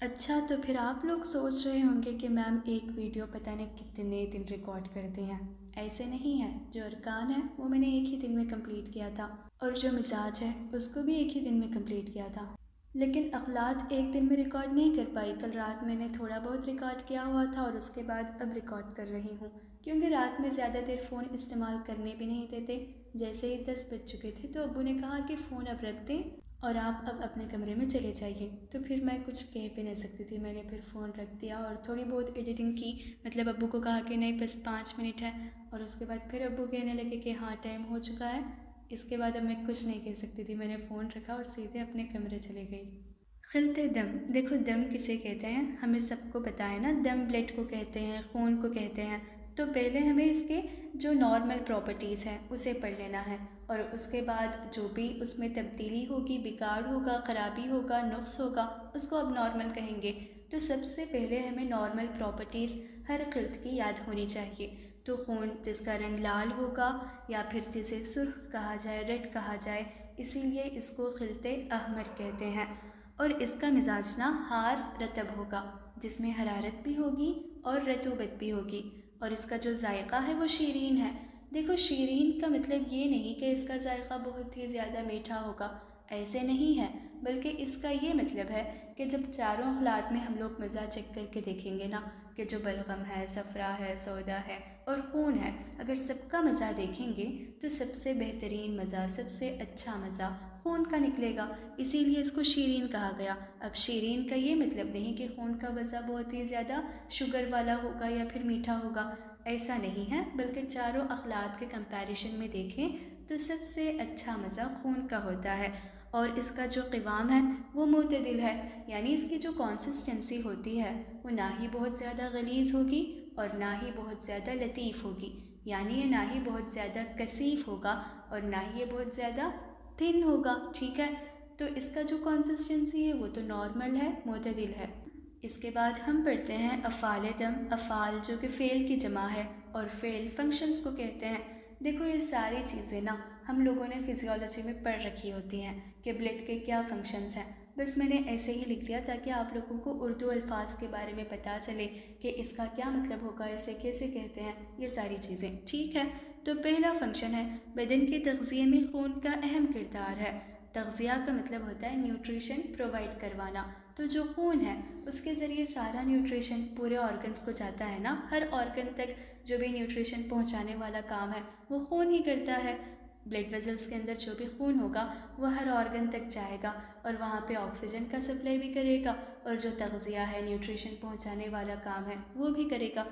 اچھا، تو پھر آپ لوگ سوچ رہے ہوں گے کہ میم ایک ویڈیو پتہ نہیں کتنے دن ریکارڈ کرتے ہیں۔ ایسے نہیں ہے، جو ارکان ہے وہ میں نے ایک ہی دن میں کمپلیٹ کیا تھا، اور جو مزاج ہے اس کو بھی ایک ہی دن میں کمپلیٹ کیا تھا، لیکن اخلاط ایک دن میں ریکارڈ نہیں کر پائی۔ کل رات میں نے تھوڑا بہت ریکارڈ کیا ہوا تھا، اور اس کے بعد اب ریکارڈ کر رہی ہوں، کیونکہ رات میں زیادہ دیر فون استعمال کرنے بھی نہیں دیتے۔ جیسے ہی 10 بج چکے تھے تو ابو نے کہا کہ فون اب رکھ دیں اور آپ اب اپنے کمرے میں چلے جائیے، تو پھر میں کچھ کہہ بھی نہیں سکتی تھی، میں نے پھر فون رکھ دیا اور تھوڑی بہت ایڈیٹنگ کی، مطلب ابو کو کہا کہ نہیں بس 5 منٹ ہے، اور اس کے بعد پھر ابو کہنے لگے کہ ہاں ٹائم ہو چکا ہے۔ اس کے بعد اب میں کچھ نہیں کہہ سکتی تھی، میں نے فون رکھا اور سیدھے اپنے کمرے چلے گئی۔ خلطِ دم، دیکھو دم کسے کہتے ہیں ہمیں سب کو پتہ ہے نا، دم بلڈ کو کہتے ہیں، خون کو کہتے ہیں۔ تو پہلے ہمیں اس کے جو نارمل پراپرٹیز ہیں اسے پڑھ لینا ہے، اور اس کے بعد جو بھی اس میں تبدیلی ہوگی، بگاڑ ہوگا، خرابی ہوگا، نقص ہوگا، اس کو اب نارمل کہیں گے۔ تو سب سے پہلے ہمیں نارمل پراپرٹیز ہر خلط کی یاد ہونی چاہیے۔ تو خون جس کا رنگ لال ہوگا، یا پھر جسے سرخ کہا جائے، ریڈ کہا جائے، اسی لیے اس کو خلطِ احمر کہتے ہیں، اور اس کا مزاج نا حار رطب ہوگا، جس میں حرارت بھی ہوگی اور رطوبت بھی ہوگی، اور اس کا جو ذائقہ ہے وہ شیرین ہے۔ دیکھو شیرین کا مطلب یہ نہیں کہ اس کا ذائقہ بہت ہی زیادہ میٹھا ہوگا، ایسے نہیں ہے، بلکہ اس کا یہ مطلب ہے کہ جب چاروں اخلاط میں ہم لوگ مزہ چیک کر کے دیکھیں گے نا، کہ جو بلغم ہے، صفرا ہے، سودا ہے اور خون ہے، اگر سب کا مزہ دیکھیں گے تو سب سے بہترین مزہ، سب سے اچھا مزہ خون کا نکلے گا، اسی لیے اس کو شیرین کہا گیا۔ اب شیرین کا یہ مطلب نہیں کہ خون کا مزہ بہت ہی زیادہ شوگر والا ہوگا یا پھر میٹھا ہوگا، ایسا نہیں ہے، بلکہ چاروں اخلاط کے کمپیریشن میں دیکھیں تو سب سے اچھا مزہ خون کا ہوتا ہے، اور اس کا جو قوام ہے وہ معتدل ہے، یعنی اس کی جو کنسسٹنسی ہوتی ہے وہ نہ ہی بہت زیادہ غلیظ ہوگی اور نہ ہی بہت زیادہ لطیف ہوگی، یعنی یہ نہ ہی بہت زیادہ کثیف ہوگا اور نہ ہی یہ بہت زیادہ تھن ہوگا، ٹھیک ہے۔ تو اس کا جو کنسسٹنسی ہے وہ تو نارمل ہے، معتدل ہے۔ اس کے بعد ہم پڑھتے ہیں افعال دم، افعال جو کہ فعل کی جمع ہے، اور فعل فنکشنز کو کہتے ہیں۔ دیکھو یہ ساری چیزیں نا ہم لوگوں نے فزیولوجی میں پڑھ رکھی ہوتی ہیں کہ بلڈ کے کیا فنکشنز ہیں، بس میں نے ایسے ہی لکھ دیا تاکہ آپ لوگوں کو اردو الفاظ کے بارے میں پتہ چلے کہ اس کا کیا مطلب ہوگا، اسے کیسے کہتے ہیں، یہ ساری چیزیں، ٹھیک ہے۔ تو پہلا فنکشن ہے بدن کے تغذیے میں خون کا اہم کردار ہے۔ تغذیہ کا مطلب ہوتا ہے نیوٹریشن پرووائڈ کروانا، تو جو خون ہے اس کے ذریعے سارا نیوٹریشن پورے آرگنز کو جاتا ہے نا، ہر آرگن تک جو بھی نیوٹریشن پہنچانے والا کام ہے وہ خون ہی کرتا ہے۔ بلڈ ویزلز کے اندر جو بھی خون ہوگا وہ ہر آرگن تک جائے گا اور وہاں پہ آکسیجن کا سپلائی بھی کرے گا، اور جو تغذیہ ہے نیوٹریشن پہنچانے والا کام ہے وہ بھی کرے گا۔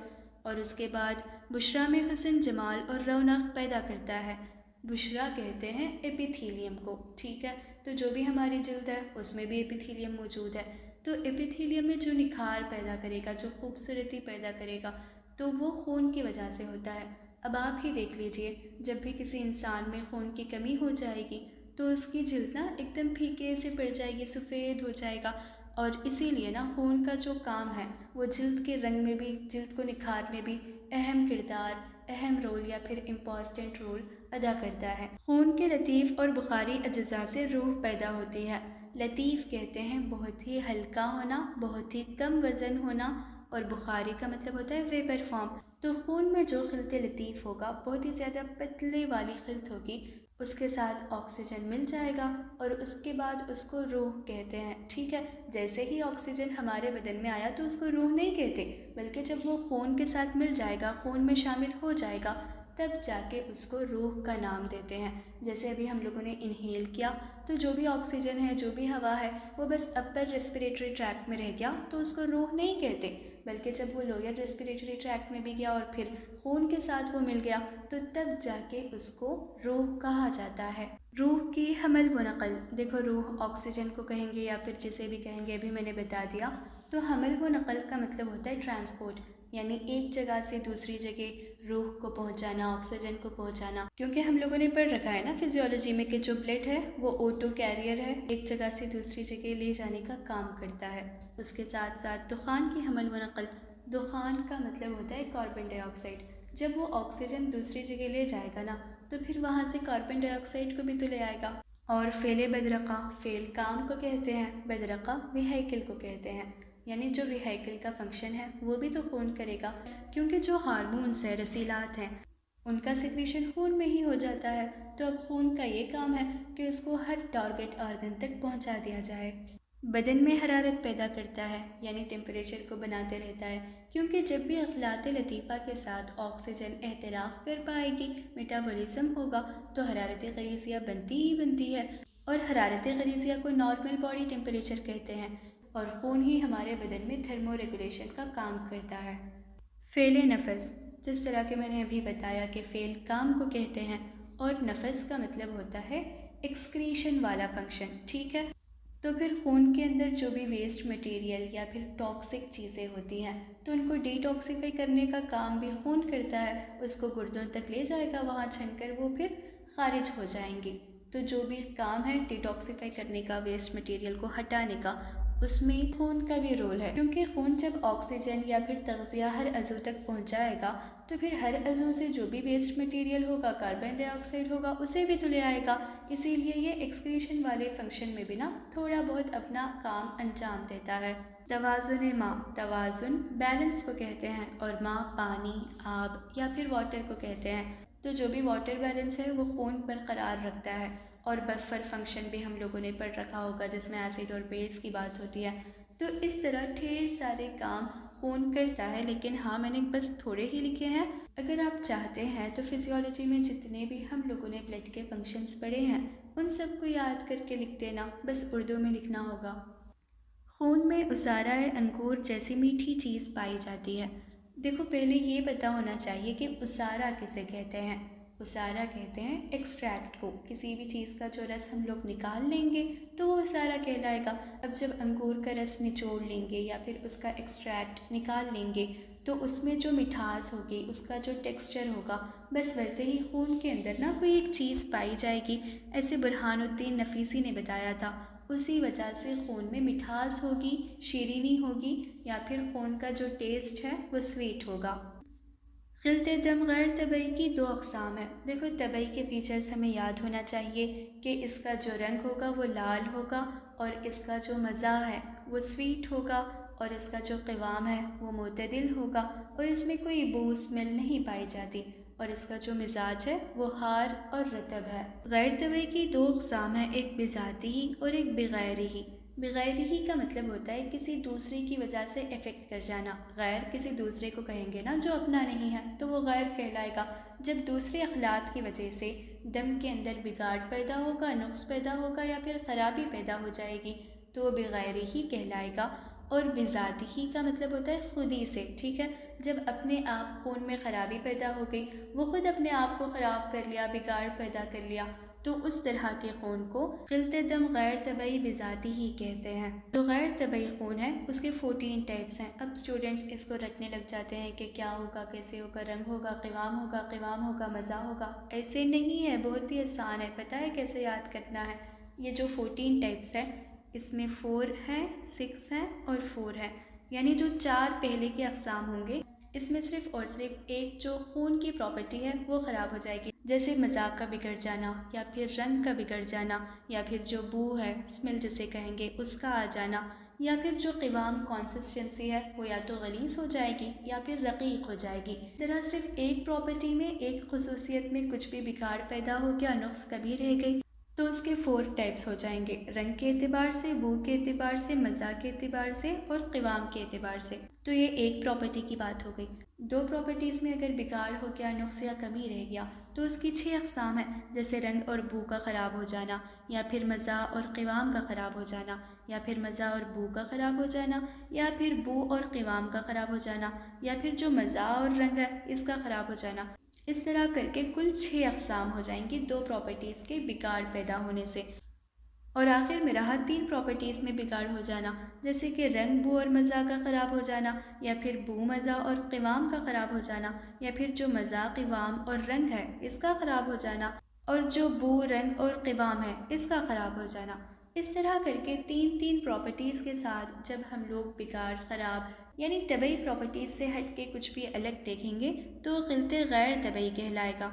اور اس کے بعد بشرا میں حسن جمال اور رونق پیدا کرتا ہے۔ بشرا کہتے ہیں ایپیتھیلیم کو، ٹھیک ہے، تو جو بھی ہماری جلد ہے اس میں بھی ایپیتھیلیم موجود ہے، تو ایپیتھیلیم میں جو نکھار پیدا کرے گا، جو خوبصورتی پیدا کرے گا، تو وہ خون کی وجہ سے ہوتا ہے۔ اب آپ ہی دیکھ لیجئے، جب بھی کسی انسان میں خون کی کمی ہو جائے گی تو اس کی جلد نا ایک دم پھیکے سے پڑ جائے گی، سفید ہو جائے گا، اور اسی لیے نا خون کا جو کام ہے وہ جلد کے رنگ میں بھی، جلد کو نکھارنے بھی اہم کردار، اہم رول یا پھر امپورٹنٹ رول ادا کرتا ہے۔ خون کے لطیف اور بخاری اجزاء سے روح پیدا ہوتی ہے۔ لطیف کہتے ہیں بہت ہی ہلکا ہونا، بہت ہی کم وزن ہونا، اور بخاری کا مطلب ہوتا ہے ویپر فارم۔ تو خون میں جو خلط لطیف ہوگا، بہت ہی زیادہ پتلے والی خلط ہوگی، اس کے ساتھ آکسیجن مل جائے گا اور اس کے بعد اس کو روح کہتے ہیں، ٹھیک ہے۔ جیسے ہی آکسیجن ہمارے بدن میں آیا تو اس کو روح نہیں کہتے، بلکہ جب وہ خون کے ساتھ مل جائے گا، خون میں شامل ہو جائے گا، تب جا کے اس کو روح کا نام دیتے ہیں۔ جیسے ابھی ہم لوگوں نے انہیل کیا تو جو بھی آکسیجن ہے، جو بھی ہوا ہے، وہ بس اپر ریسپیریٹری ٹریکٹ میں رہ گیا تو اس کو روح نہیں کہتے، بلکہ جب وہ لوئر ریسپیریٹری ٹریکٹ میں بھی گیا اور پھر خون کے ساتھ وہ مل گیا تو تب جا کے اس کو روح کہا جاتا ہے۔ روح کی حمل و نقل، دیکھو روح آکسیجن کو کہیں گے یا پھر جسے بھی کہیں گے، ابھی میں نے بتا دیا۔ تو حمل و نقل کا مطلب ہوتا ہے ٹرانسپورٹ، یعنی ایک جگہ سے دوسری جگہ روح کو پہنچانا، آکسیجن کو پہنچانا، کیونکہ ہم لوگوں نے پڑھ رکھا ہے نا فزیولوجی میں کہ جو بلڈ ہے وہ O2 کیریئر ہے، ایک جگہ سے دوسری جگہ لے جانے کا کام کرتا ہے۔ اس کے ساتھ ساتھ دخان کی حمل و نقل، دخان کا مطلب ہوتا ہے کاربن ڈائی آکسائڈ، جب وہ آکسیجن دوسری جگہ لے جائے گا نا تو پھر وہاں سے کاربن ڈائی آکسائڈ کو بھی تو لے آئے گا۔ اور فعل بدرقہ، فعل کام کو کہتے ہیں، بدرقہ وہیکل کو کہتے ہیں، یعنی جو وہیکل کا فنکشن ہے وہ بھی تو خون کرے گا، کیونکہ جو ہارمونس ہیں، رسیلات ہیں، ان کا سیکریشن خون میں ہی ہو جاتا ہے، تو اب خون کا یہ کام ہے کہ اس کو ہر ٹارگٹ آرگن تک پہنچا دیا جائے۔ بدن میں حرارت پیدا کرتا ہے، یعنی ٹیمپریچر کو بناتے رہتا ہے، کیونکہ جب بھی اخلاط لطیفہ کے ساتھ آکسیجن احتراق کر پائے گی، میٹابولیزم ہوگا، تو حرارت غریزیہ بنتی ہی بنتی ہے، اور حرارت غریزیہ کو نارمل باڈی ٹیمپریچر کہتے ہیں، اور خون ہی ہمارے بدن میں تھرمو ریگولیشن کا کام کرتا ہے۔ فعل نفس، جس طرح کہ میں نے ابھی بتایا کہ فعل کام کو کہتے ہیں، اور نفس کا مطلب ہوتا ہے ایکسکریشن والا فنکشن، ٹھیک ہے۔ تو پھر خون کے اندر جو بھی ویسٹ مٹیریل یا پھر ٹاکسک چیزیں ہوتی ہیں تو ان کو ڈی ٹاکسیفائی کرنے کا کام بھی خون کرتا ہے، اس کو گردوں تک لے جائے گا، وہاں چھن کر وہ پھر خارج ہو جائیں گی۔ تو جو بھی کام ہے ڈی ٹاکسیفائی کرنے کا، ویسٹ مٹیریل کو ہٹانے کا، اس میں خون کا بھی رول ہے، کیونکہ خون جب آکسیجن یا پھر تغذیہ ہر عضو تک پہنچائے گا تو پھر ہر عضو سے جو بھی ویسٹ مٹیریل ہوگا، کاربن ڈائی آکسائڈ ہوگا، اسے بھی تو لے آئے گا، اسی لیے یہ ایکسکریشن والے فنکشن میں بھی نا تھوڑا بہت اپنا کام انجام دیتا ہے۔ توازن ماء، توازن بیلنس کو کہتے ہیں، اور ماء پانی، آب یا پھر واٹر کو کہتے ہیں۔ تو جو بھی واٹر بیلنس ہے وہ خون برقرار رکھتا ہے، اور بفر فنکشن بھی ہم لوگوں نے پڑھ رکھا ہوگا جس میں ایسڈ اور بیس کی بات ہوتی ہے۔ تو اس طرح ڈھیر سارے کام خون کرتا ہے، لیکن ہاں میں نے بس تھوڑے ہی لکھے ہیں، اگر آپ چاہتے ہیں تو فزیولوجی میں جتنے بھی ہم لوگوں نے بلڈ کے فنکشنز پڑھے ہیں ان سب کو یاد کر کے لکھ دینا، بس اردو میں لکھنا ہوگا۔ خون میں عصارہ انگور جیسی میٹھی چیز پائی جاتی ہے۔ دیکھو پہلے یہ پتہ ہونا چاہیے کہ عصارہ کسے کہتے ہیں۔ عصارہ کہتے ہیں ایکسٹریکٹ کو، کسی بھی چیز کا جو رس ہم لوگ نکال لیں گے تو وہ عصارہ کہلائے گا۔ اب جب انگور کا رس نچوڑ لیں گے یا پھر اس کا ایکسٹریکٹ نکال لیں گے تو اس میں جو مٹھاس ہوگی، اس کا جو ٹیکسچر ہوگا، بس ویسے ہی خون کے اندر نا کوئی ایک چیز پائی جائے گی، ایسے برہان الدین نفیسی نے بتایا تھا، اسی وجہ سے خون میں مٹھاس ہوگی، شیرینی ہوگی، یا پھر خون کا جو ٹیسٹ ہے وہ سویٹ ہوگا۔ خلط دم غیر طبعی کی دو اقسام ہیں۔ دیکھو طبعی کے فیچرز ہمیں یاد ہونا چاہیے کہ اس کا جو رنگ ہوگا وہ لال ہوگا، اور اس کا جو مزہ ہے وہ سویٹ ہوگا، اور اس کا جو قوام ہے وہ معتدل ہوگا، اور اس میں کوئی بو اسمیل نہیں پائی جاتی، اور اس کا جو مزاج ہے وہ ہار اور رطب ہے۔ غیر طبعی کی دو اقسام ہیں، ایک بذاتی ہی اور ایک بغیر ہی۔ بغیر ہی کا مطلب ہوتا ہے کسی دوسرے کی وجہ سے افیکٹ کر جانا۔ غیر کسی دوسرے کو کہیں گے نا جو اپنا نہیں ہے تو وہ غیر کہلائے گا۔ جب دوسرے اخلاق کی وجہ سے دم کے اندر بگاڑ پیدا ہوگا، نقص پیدا ہوگا یا پھر خرابی پیدا ہو جائے گی تو وہ بغیر ہی کہلائے گا۔ اور بذاتی ہی کا مطلب ہوتا ہے خود ہی سے، ٹھیک ہے؟ جب اپنے آپ خون میں خرابی پیدا ہو گئی، وہ خود اپنے آپ کو خراب کر لیا، بگاڑ پیدا کر لیا، تو اس طرح کے خون کو خلط دم غیر طبعی بذاتی ہی کہتے ہیں۔ جو غیر طبعی خون ہے اس کے 14 ٹائپس ہیں۔ اب اسٹوڈنٹس اس کو رٹنے لگ جاتے ہیں کہ کیا ہوگا، کیسے ہوگا، رنگ ہوگا، قوام ہوگا، مزہ ہوگا۔ ایسے نہیں ہے، بہت ہی آسان ہے، پتہ ہے کیسے یاد کرنا ہے۔ یہ جو 14 ٹائپس ہے اس میں 4 ہیں، 6 ہیں اور 4 ہے، یعنی جو 4 پہلے کے اقسام ہوں گے اس میں صرف اور صرف ایک جو خون کی پراپرٹی ہے وہ خراب ہو جائے گی، جیسے مزاج کا بگڑ جانا، یا پھر رنگ کا بگڑ جانا، یا پھر جو بو ہے، اسمیل جسے کہیں گے، اس کا آ جانا، یا پھر جو قوام کنسسٹنسی ہے وہ یا تو غلیظ ہو جائے گی یا پھر رقیق ہو جائے گی۔ ذرا صرف ایک پراپرٹی میں، ایک خصوصیت میں کچھ بھی بگاڑ پیدا ہو گیا، نقص کبھی رہ گئی، تو اس کے 4 ٹائپس ہو جائیں گے، رنگ کے اعتبار سے، بو کے اعتبار سے، مزہ کے اعتبار سے اور قوام کے اعتبار سے۔ تو یہ ایک پراپرٹی کی بات ہو گئی۔ 2 پراپرٹیز میں اگر بگاڑ ہو گیا، نقص یا کمی رہ گیا تو اس کی 6 اقسام ہیں، جیسے رنگ اور بو کا خراب ہو جانا، یا پھر مزہ اور قوام کا خراب ہو جانا، یا پھر مزہ اور بو کا خراب ہو جانا، یا پھر بو اور قوام کا خراب ہو جانا، یا پھر جو مزہ اور رنگ ہے اس کا خراب ہو جانا۔ اس طرح کر کے کل 6 اقسام ہو جائیں گی 2 پراپرٹیز کے بگاڑ پیدا ہونے سے۔ اور آخر میں رہا 3 پراپرٹیز میں بگاڑ ہو جانا، جیسے کہ رنگ، بو اور مزہ کا خراب ہو جانا، یا پھر بو، مزہ اور قوام کا خراب ہو جانا، یا پھر جو مزہ، قوام اور رنگ ہے اس کا خراب ہو جانا، اور جو بو، رنگ اور قوام ہے اس کا خراب ہو جانا۔ اس طرح کر کے 3 پراپرٹیز کے ساتھ جب ہم لوگ بگاڑ، خراب یعنی طبعی پراپرٹیز سے ہٹ کے کچھ بھی الگ دیکھیں گے تو خلط غیر طبعی کہلائے گا۔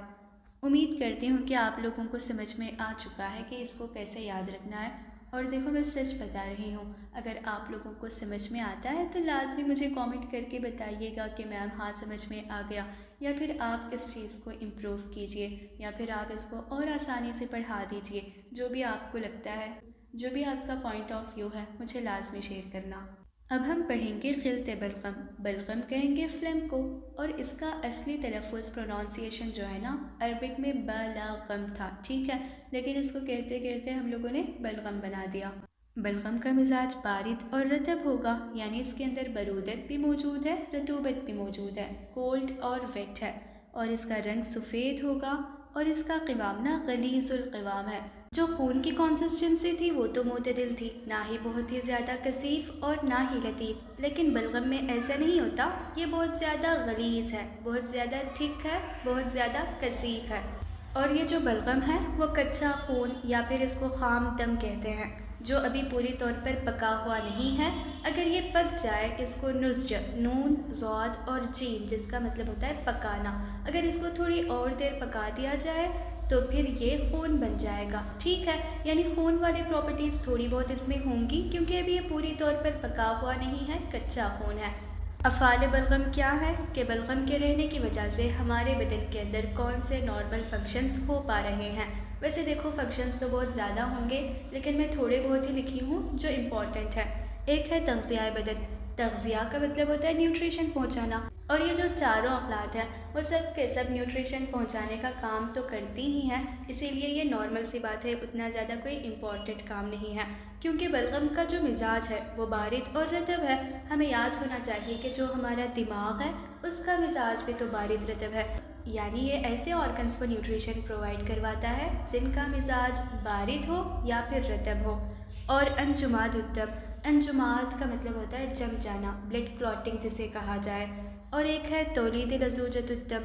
امید کرتی ہوں کہ آپ لوگوں کو سمجھ میں آ چکا ہے کہ اس کو کیسے یاد رکھنا ہے۔ اور دیکھو میں سچ بتا رہی ہوں، اگر آپ لوگوں کو سمجھ میں آتا ہے تو لازمی مجھے کامنٹ کر کے بتائیے گا کہ میم ہاں سمجھ میں آ گیا، یا پھر آپ اس چیز کو امپروو کیجئے، یا پھر آپ اس کو اور آسانی سے پڑھا دیجئے۔ جو بھی آپ کو لگتا ہے، جو بھی آپ کا پوائنٹ آف ویو ہے، مجھے لازمی شیئر کرنا۔ اب ہم پڑھیں گے خلط بلغم۔ بلغم کہیں گے فلم کو، اور اس کا اصلی تلفظ پرونانسیشن جو ہے نا عربک میں بلغم تھا، ٹھیک ہے، لیکن اس کو کہتے کہتے ہم لوگوں نے بلغم بنا دیا۔ بلغم کا مزاج بارد اور رطب ہوگا، یعنی اس کے اندر برودت بھی موجود ہے، رطوبت بھی موجود ہے، کولڈ اور ویٹ ہے، اور اس کا رنگ سفید ہوگا، اور اس کا قوام نا غلیظ القوام ہے۔ جو خون کی کنسسٹنسی تھی وہ تو معتدل تھی، نہ ہی بہت ہی زیادہ کثیف اور نہ ہی لطیف، لیکن بلغم میں ایسا نہیں ہوتا، یہ بہت زیادہ غلیظ ہے، بہت زیادہ تھک ہے، بہت زیادہ کثیف ہے۔ اور یہ جو بلغم ہے وہ کچا خون یا پھر اس کو خام دم کہتے ہیں، جو ابھی پوری طور پر پکا ہوا نہیں ہے۔ اگر یہ پک جائے، اس کو نضج، نون، ضاد اور جیم جس کا مطلب ہوتا ہے پکانا، اگر اس کو تھوڑی اور دیر پکا دیا جائے تو پھر یہ خون بن جائے گا، ٹھیک ہے، یعنی خون والی پراپرٹیز تھوڑی بہت اس میں ہوں گی کیونکہ ابھی یہ پوری طور پر پکا ہوا نہیں ہے، کچا خون ہے۔ افعال بلغم کیا ہے کہ بلغم کے رہنے کی وجہ سے ہمارے بدن کے اندر کون سے نارمل فنکشنز ہو پا رہے ہیں۔ ویسے دیکھو فنکشنز تو بہت زیادہ ہوں گے، لیکن میں تھوڑے بہت ہی لکھی ہوں جو امپورٹنٹ ہے۔ ایک ہے تغذیہ بدن۔ تغذیہ کا مطلب ہوتا ہے نیوٹریشن پہنچانا، اور یہ جو چاروں اخلاق ہیں وہ سب کے سب نیوٹریشن پہنچانے کا کام تو کرتی ہی ہیں، اسی لیے یہ نارمل سی بات ہے، اتنا زیادہ کوئی امپورٹنٹ کام نہیں ہے۔ کیونکہ بلغم کا جو مزاج ہے وہ بارد اور رطب ہے، ہمیں یاد ہونا چاہیے کہ جو ہمارا دماغ ہے اس کا مزاج بھی تو بارد رطب ہے، یعنی یہ ایسے آرگنز کو نیوٹریشن پرووائڈ کرواتا ہے جن کا مزاج بارد ہو یا پھر رطب ہو۔ اور انجماد الدم، انجماد کا مطلب ہوتا ہے جم جانا، بلڈ کلوٹنگ جسے کہا جائے۔ اور ایک ہے تولید لزوجۃ الدم،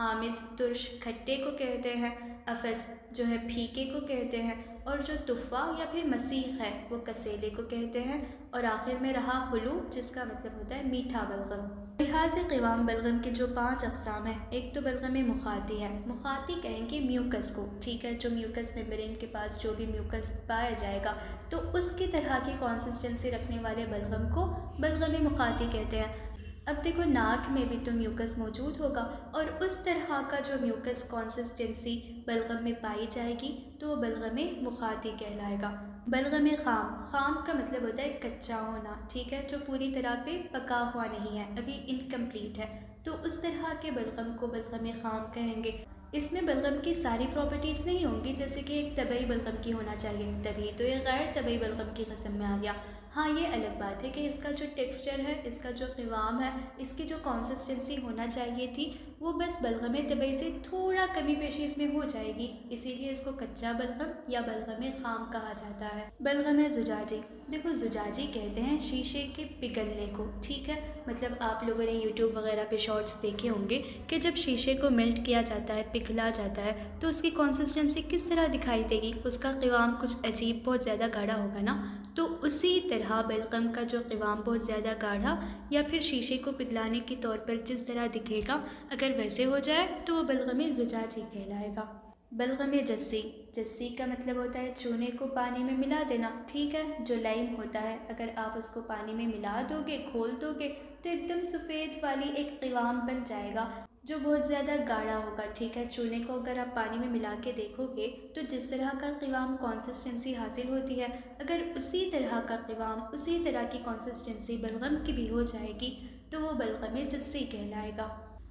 حامض ترش کھٹے کو کہتے ہیں، افس جو ہے پھیکے کو کہتے ہیں، اور جو تفا یا پھر مسیخ ہے وہ کسیلے کو کہتے ہیں، اور آخر میں رہا حلو جس کا مطلب ہوتا ہے میٹھا بلغم۔ لحاظ قوام بلغم کی جو 5 اقسام ہیں، ایک تو بلغم مخاطی ہے، مخاطی کہیں گے میوکس کو، ٹھیک ہے، جو میوکس ممبرین کے پاس جو بھی میوکس پایا جائے گا تو اس کی طرح کی کنسسٹنسی رکھنے والے بلغم کو بلغم مخاطی کہتے ہیں۔ اب دیکھو ناک میں بھی تو میوکس موجود ہوگا، اور اس طرح کا جو میوکس کنسسٹنسی بلغم میں پائی جائے گی تو وہ بلغم مخاطی کہلائے گا۔ بلغم خام، خام کا مطلب ہوتا ہے کچا ہونا، ٹھیک ہے، جو پوری طرح پہ پکا ہوا نہیں ہے، ابھی انکمپلیٹ ہے، تو اس طرح کے بلغم کو بلغم خام کہیں گے۔ اس میں بلغم کی ساری پراپرٹیز نہیں ہوں گی جیسے کہ ایک طبعی بلغم کی ہونا چاہیے، تبھی تو یہ غیر طبعی بلغم کی قسم میں آ گیا۔ ہاں یہ الگ بات ہے کہ اس کا جو ٹیکسچر ہے، اس کا جو قوام ہے، اس کی جو کنسسٹنسی ہونا چاہیے تھی وہ بس بلغم طبعی سے تھوڑا کمی بیشی اس میں ہو جائے گی، اسی لیے اس کو کچا بلغم یا بلغم خام کہا جاتا ہے۔ بلغم زجاجی، دیکھو زجاجی کہتے ہیں شیشے کے پگھلنے کو، ٹھیک ہے، مطلب آپ لوگوں نے یوٹیوب وغیرہ پہ شارٹس دیکھے ہوں گے کہ جب شیشے کو میلٹ کیا جاتا ہے، پگھلا جاتا ہے، تو اس کی کنسسٹنسی کس طرح دکھائی دے گی، اس کا قوام کچھ عجیب بہت زیادہ گاڑھا ہوگا نا، تو اسی طرح بلغم کا جو قوام بہت زیادہ گاڑھا یا پھر شیشے کو پگھلانے کے طور پر جس طرح دکھے گا، اگر ویسے ہو جائے تو وہ بلغم زجاجی کہلائے گا۔ بلغم جسی، جسی کا مطلب ہوتا ہے چونے کو پانی میں ملا دینا، ٹھیک ہے، جو لائم ہوتا ہے اگر آپ اس کو پانی میں ملا دو گے، کھول دو گے تو ایک دم سفید والی ایک قوام بن جائے گا جو بہت زیادہ گاڑھا ہوگا، ٹھیک ہے۔ چونے کو اگر آپ پانی میں ملا کے دیکھو گے تو جس طرح کا قوام کنسسٹنسی حاصل ہوتی ہے، اگر اسی طرح کا قوام، اسی طرح کی کنسسٹنسی بلغم کی بھی ہو جائے گی تو وہ بلغم جسی کہلائے گا۔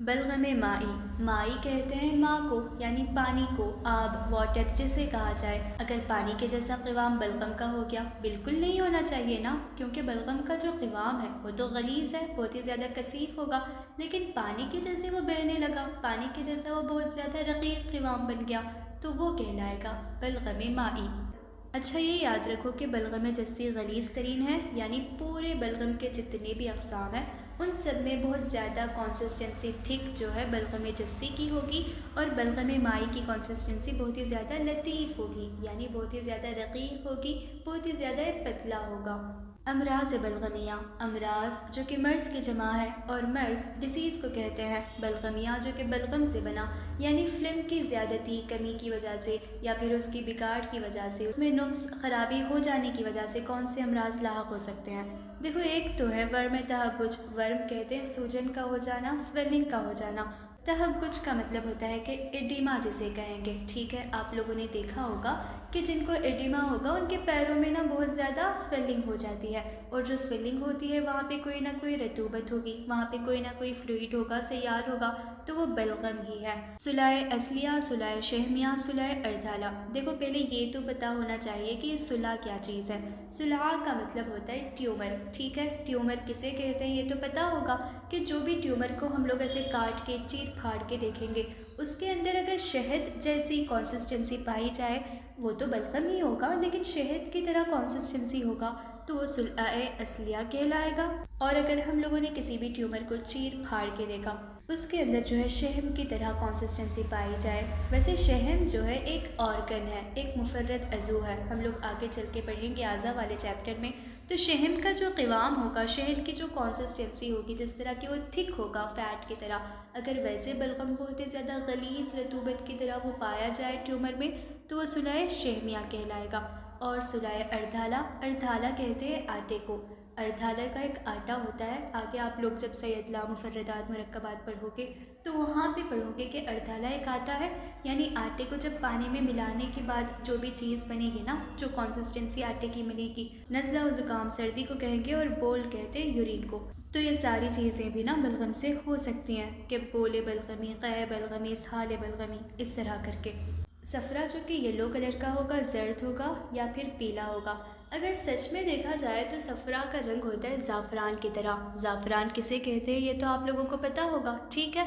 بلغم مائی، مائی کہتے ہیں ماء کو، یعنی پانی کو، آب، واٹر جسے کہا جائے۔ اگر پانی کے جیسا قوام بلغم کا ہو گیا، بالکل نہیں ہونا چاہیے نا، کیونکہ بلغم کا جو قوام ہے وہ تو غلیظ ہے، بہت ہی زیادہ کثیف ہوگا، لیکن پانی کے جیسے وہ بہنے لگا، پانی کے جیسا وہ بہت زیادہ رقیق قوام بن گیا تو وہ کہلائے گا بلغم مائی۔ اچھا یہ یاد رکھو کہ بلغم جسی غلیظ ترین ہے، یعنی پورے بلغم کے جتنے بھی اقسام ہیں ان سب میں بہت زیادہ کنسسٹنسی تھک جو ہے بلغم جسی کی ہوگی، اور بلغم مائی کی کنسسٹنسی بہت ہی زیادہ لطیف ہوگی، یعنی بہت ہی زیادہ رقیق ہوگی، بہت ہی زیادہ پتلا ہوگا۔ امراض بلغمیہ، امراض جو کہ مرض کی جمع ہے، اور مرض ڈیزیز کو کہتے ہیں، بلغمیہ جو کہ بلغم سے بنا، یعنی فلم کی زیادتی، کمی کی وجہ سے یا پھر اس کی بگاڑ کی وجہ سے، اس میں نقص خرابی ہو جانے کی وجہ سے کون سے امراض لاحق ہو سکتے ہیں۔ دیکھو ایک تو ہے ورم تہبج، ورم کہتے ہیں سوجن کا ہو جانا، سویلنگ کا ہو جانا۔ تہبج کا مطلب ہوتا ہے کہ ایڈیما جسے کہیں گے، ٹھیک ہے، آپ لوگوں نے دیکھا ہوگا کہ جن کو ایڈیما ہوگا ان کے پیروں میں نا بہت زیادہ سویلنگ ہو جاتی ہے، اور جو سویلنگ ہوتی ہے وہاں پہ کوئی نہ کوئی رطوبت ہوگی، وہاں پہ کوئی نہ کوئی فلوئڈ ہوگا، سیال ہوگا، تو وہ بلغم ہی ہے۔ صلع اصلیہ، صلع شحمیہ، صلع اردالہ، دیکھو پہلے یہ تو پتہ ہونا چاہیے کہ یہ صلع کیا چیز ہے۔ صلع کا مطلب ہوتا ہے ٹیومر، ٹھیک ہے، ٹیومر کسے کہتے ہیں یہ تو پتہ ہوگا کہ جو بھی ٹیومر کو ہم لوگ ایسے کاٹ کے چیر پھاڑ کے دیکھیں گے، اس کے اندر اگر شہد جیسی کنسسٹنسی پائی جائے وہ تو بلغم ہی ہوگا، لیکن شہد کی طرح کنسسٹنسی ہوگا تو وہ صلع اصلیہ کہلائے گا۔ اور اگر ہم لوگوں نے کسی بھی ٹیومر کو چیر پھاڑ کے دیکھا، اس کے اندر جو ہے شحم کی طرح کنسسٹنسی پائی جائے، ویسے شحم جو ہے ایک آرگن ہے، ایک مفرد عضو ہے، ہم لوگ آگے چل کے پڑھیں گے اعضاء والے چیپٹر میں، تو شحم کا جو قوام ہوگا، شحم کی جو کنسسٹنسی ہوگی، جس طرح کہ وہ تھک ہوگا فیٹ کی طرح، اگر ویسے بلغم بہت ہی زیادہ غلیظ رطوبت کی طرح وہ پایا جائے ٹیومر میں تو وہ صلع شحمیہ کہلائے گا۔ اور صلع اردالہ، اردالہ کہتے ہیں آٹے کو، اردالہ کا ایک آٹا ہوتا ہے، آگے آپ لوگ جب سیدلا مفردات مرکبات پڑھو گے تو وہاں پہ پڑھو گے کہ اردالہ ایک آٹا ہے، یعنی آٹے کو جب پانی میں ملانے کے بعد جو بھی چیز بنے گی نا، جو کنسسٹنسی آٹے کی ملے گی، نزلہ و زکام سردی کو کہیں گے، اور بول کہتے ہیں یورین کو، تو یہ ساری چیزیں بھی نا بلغم سے ہو سکتی ہیں کہ بول بلغمی، قے بلغمی، اسہال بلغمی، اس طرح کر کے۔ صفرا جو کہ یلو کلر کا ہوگا، زرد ہوگا یا پھر پیلا ہوگا، اگر سچ میں دیکھا جائے تو صفرا کا رنگ ہوتا ہے زعفران کی طرح۔ زعفران کسے کہتے ہیں یہ تو آپ لوگوں کو پتہ ہوگا، ٹھیک ہے،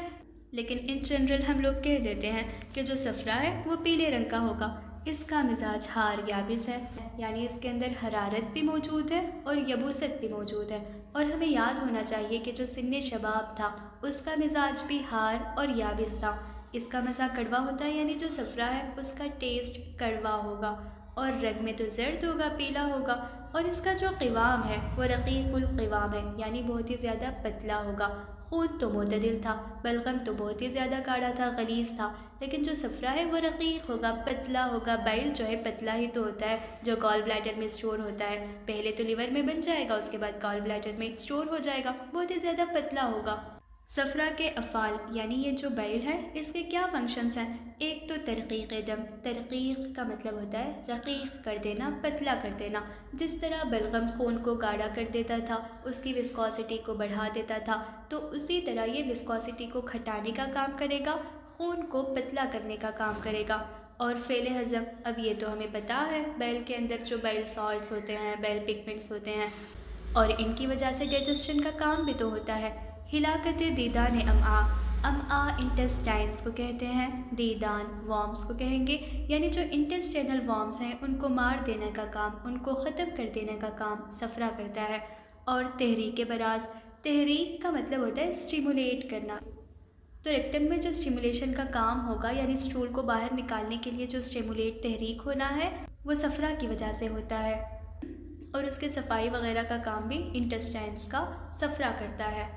لیکن ان جنرل ہم لوگ کہہ دیتے ہیں کہ جو صفرا ہے وہ پیلے رنگ کا ہوگا۔ اس کا مزاج حار یابس ہے، یعنی اس کے اندر حرارت بھی موجود ہے اور یبوست بھی موجود ہے، اور ہمیں یاد ہونا چاہیے کہ جو سن شباب تھا اس کا مزاج بھی حار اور یابس تھا، اس کا مزہ کڑوا ہوتا ہے، یعنی جو صفرا ہے اس کا ٹیسٹ کڑوا ہوگا، اور رنگ میں تو زرد ہوگا، پیلا ہوگا، اور اس کا جو قوام ہے وہ رقیق القوام ہے، یعنی بہت ہی زیادہ پتلا ہوگا۔ خون تو معتدل تھا، بلغم تو بہت ہی زیادہ گاڑھا تھا، غلیظ تھا، لیکن جو صفرا ہے وہ رقیق ہوگا، پتلا ہوگا۔ بائل جو ہے پتلا ہی تو ہوتا ہے، جو گال بلیڈر میں اسٹور ہوتا ہے، پہلے تو لیور میں بن جائے گا، اس کے بعد گال بلیڈر میں اسٹور ہو جائے گا، بہت ہی زیادہ پتلا ہوگا۔ صفرا کے افعال یعنی یہ جو بائل ہے اس کے کیا فنکشنز ہیں؟ ایک تو ترقیق دم، ترقیق کا مطلب ہوتا ہے رقیق کر دینا، پتلا کر دینا۔ جس طرح بلغم خون کو گاڑھا کر دیتا تھا، اس کی وسکوسٹی کو بڑھا دیتا تھا، تو اسی طرح یہ وسکوسٹی کو گھٹانے کا کام کرے گا، خون کو پتلا کرنے کا کام کرے گا۔ اور فعل ہضم، اب یہ تو ہمیں پتہ ہے بیل کے اندر جو بیل سالٹس ہوتے ہیں، بیل پگمنٹس ہوتے ہیں، اور ان کی وجہ سے ڈائجسشن کا کام بھی تو ہوتا ہے۔ ہلاکت دیدان امعاء، امعاء انٹسٹائنس کو کہتے ہیں، دیدان وارمز کو کہیں گے، یعنی جو انٹسٹینل وارمز ہیں ان کو مار دینے کا کام، ان کو ختم کر دینے کا کام صفرا کرتا ہے۔ اور تحریک براز، تحریک کا مطلب ہوتا ہے اسٹیمولیٹ کرنا، تو ریکٹم میں جو اسٹیمولیشن کا کام ہوگا، یعنی اسٹول کو باہر نکالنے کے لیے جو اسٹیمولیٹ تحریک ہونا ہے وہ صفرا کی وجہ سے ہوتا ہے، اور اس کے صفائی وغیرہ کا کام بھی انٹسٹائنس کا صفرا کرتا ہے۔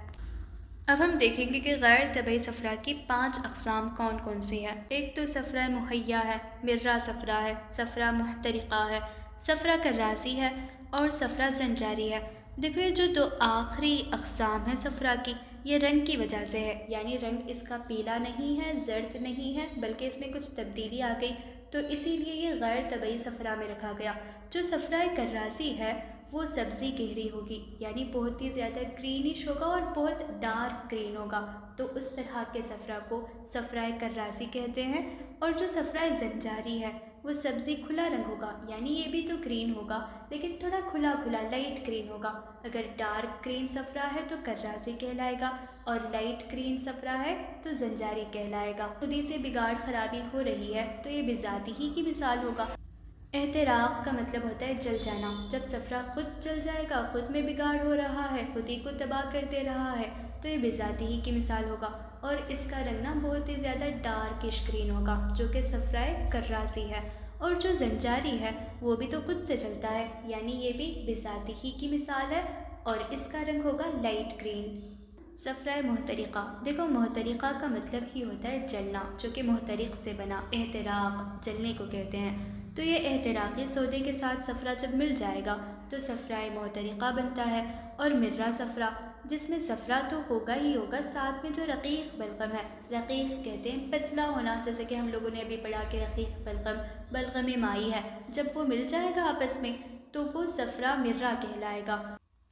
اب ہم دیکھیں گے کہ غیر طبعی صفرا کی 5 اقسام کون کون سی ہیں۔ ایک تو صفرا مہیا ہے، مرہ صفرا ہے، صفرا محترقہ ہے، صفرا کراسی ہے، اور صفرا زنجاری ہے۔ دیکھو یہ جو 2 آخری اقسام ہیں صفرا کی، یہ رنگ کی وجہ سے ہے، یعنی رنگ اس کا پیلا نہیں ہے، زرد نہیں ہے، بلکہ اس میں کچھ تبدیلی آ گئی، تو اسی لیے یہ غیر طبعی صفرا میں رکھا گیا۔ جو صفرا کراسی ہے وہ سبزی گہری ہوگی، یعنی بہت ہی زیادہ گرینش ہوگا اور بہت ڈارک گرین ہوگا، تو اس طرح کے صفرا کو صفرا کراسی کہتے ہیں۔ اور جو صفرا زنجاری ہے وہ سبزی کھلا رنگ ہوگا، یعنی یہ بھی تو گرین ہوگا لیکن تھوڑا کھلا کھلا لائٹ گرین ہوگا۔ اگر ڈارک گرین صفرا ہے تو کراسی کہلائے گا، اور لائٹ گرین صفرا ہے تو زنجاری کہلائے گا۔ خود ہی سے بگاڑ خرابی ہو رہی ہے تو یہ بذاتی ہی کی مثال ہوگا۔ احتراق کا مطلب ہوتا ہے جل جانا، جب صفرا خود جل جائے گا، خود میں بگاڑ ہو رہا ہے، خود ہی کو تباہ کر دے رہا ہے، تو یہ بذاتی ہی کی مثال ہوگا، اور اس کا رنگ نا بہت ہی زیادہ ڈارکش گرین ہوگا، جو کہ صفرا کراسی ہے۔ اور جو زنجاری ہے وہ بھی تو خود سے چلتا ہے، یعنی یہ بھی بذاتی ہی کی مثال ہے، اور اس کا رنگ ہوگا لائٹ گرین۔ صفرا محترقہ، دیکھو محترقہ کا مطلب ہی ہوتا ہے جلنا، جو کہ محترق سے بنا، احتراق جلنے کو کہتے ہیں۔ تو یہ احتراقی سودے کے ساتھ صفرا جب مل جائے گا تو صفرا محترقہ بنتا ہے۔ اور مرہ صفرا، جس میں صفرا تو ہوگا ہی ہوگا، ساتھ میں جو رقیق بلغم ہے، رقیق کہتے ہیں پتلا ہونا، جیسے کہ ہم لوگوں نے ابھی پڑھا کہ رقیق بلغم بلغم مائی ہے، جب وہ مل جائے گا آپس میں تو وہ صفرا مرہ کہلائے گا۔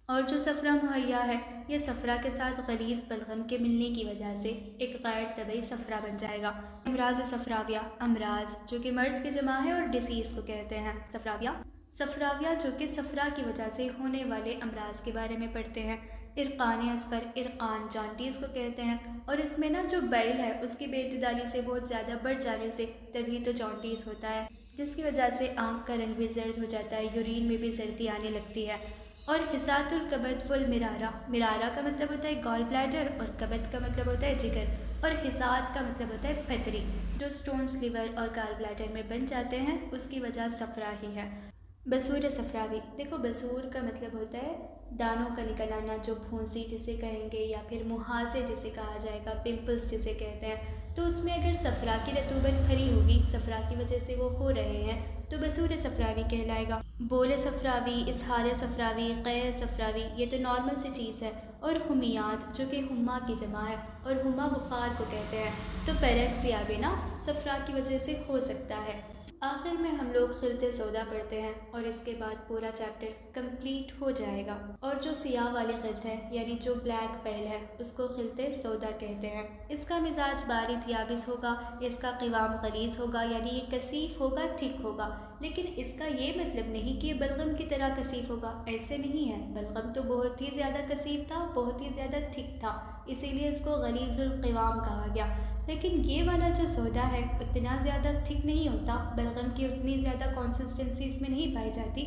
اور جو صفرا مہیا ہے یہ صفرا کے ساتھ غلیظ بلغم کے ملنے کی وجہ سے ایک غیر طبعی صفرا بن جائے گا۔ امراض صفراویہ، امراض جو کہ مرض کی جمع ہے اور ڈیسیز کو کہتے ہیں صفراویہ۔ صفراویہ جو کہ صفرا کی وجہ سے ہونے والے امراض کے بارے میں پڑھتے ہیں۔ ارقان اصفر، ارقان جانٹیز کو کہتے ہیں، اور اس میں نا جو بیل ہے اس کی بے اعتدالی سے بہت زیادہ بڑھ جانے سے تبھی تو جانٹیز ہوتا ہے، جس کی وجہ سے آنکھ کا رنگ بھی زرد ہو جاتا ہے، یورین میں بھی زردی آنے لگتی ہے۔ اور حسات الکبد والمرارہ، مرارہ کا مطلب ہوتا ہے گال بلیڈر اور کبد کا مطلب ہوتا ہے جگر، اور حسات کا مطلب ہوتا ہے پتھری، جو سٹونز لیور اور گال بلیڈر میں بن جاتے ہیں، اس کی وجہ صفرا ہی ہے۔ بسور صفراوی، دیکھو بسور کا مطلب ہوتا ہے دانوں کا نکل آنا، جو پھونسی جسے کہیں گے، یا پھر مہاسے جسے کہا جائے گا، پمپلز جسے کہتے ہیں، تو اس میں اگر صفرا کی رطوبت بھری ہوگی، صفرا کی وجہ سے وہ ہو رہے ہیں، تو بسور صفراوی کہلائے گا۔ بول صفراوی، اسہال صفراوی، قے صفراوی، یہ تو نارمل سی چیز ہے۔ اور ہمیات جو کہ ہما کی جمع ہے، اور ہما بخار کو کہتے ہیں، تو پیریکسیا بھی نا صفرا کی وجہ سے ہو سکتا ہے۔ آخر میں ہم لوگ خلط سودا پڑھتے ہیں اور اس کے بعد پورا چیپٹر کمپلیٹ ہو جائے گا۔ اور جو سیاہ والی خلط ہے یعنی جو بلیک بیل ہے اس کو خلط سودا کہتے ہیں۔ اس کا مزاج بارد یابس ہوگا، اس کا قوام غلیظ ہوگا، یعنی یہ کثیف ہوگا، تھک ہوگا، لیکن اس کا یہ مطلب نہیں کہ یہ بلغم کی طرح کثیف ہوگا، ایسے نہیں ہے۔ بلغم تو بہت ہی زیادہ کثیف تھا، بہت ہی زیادہ تھک تھا، اسی لیے اس کو غلیظ القوام کہا گیا۔ لیکن یہ والا جو سودا ہے اتنا زیادہ تھک نہیں ہوتا، بلغم کی اتنی زیادہ کنسسٹنسی اس میں نہیں پائی جاتی،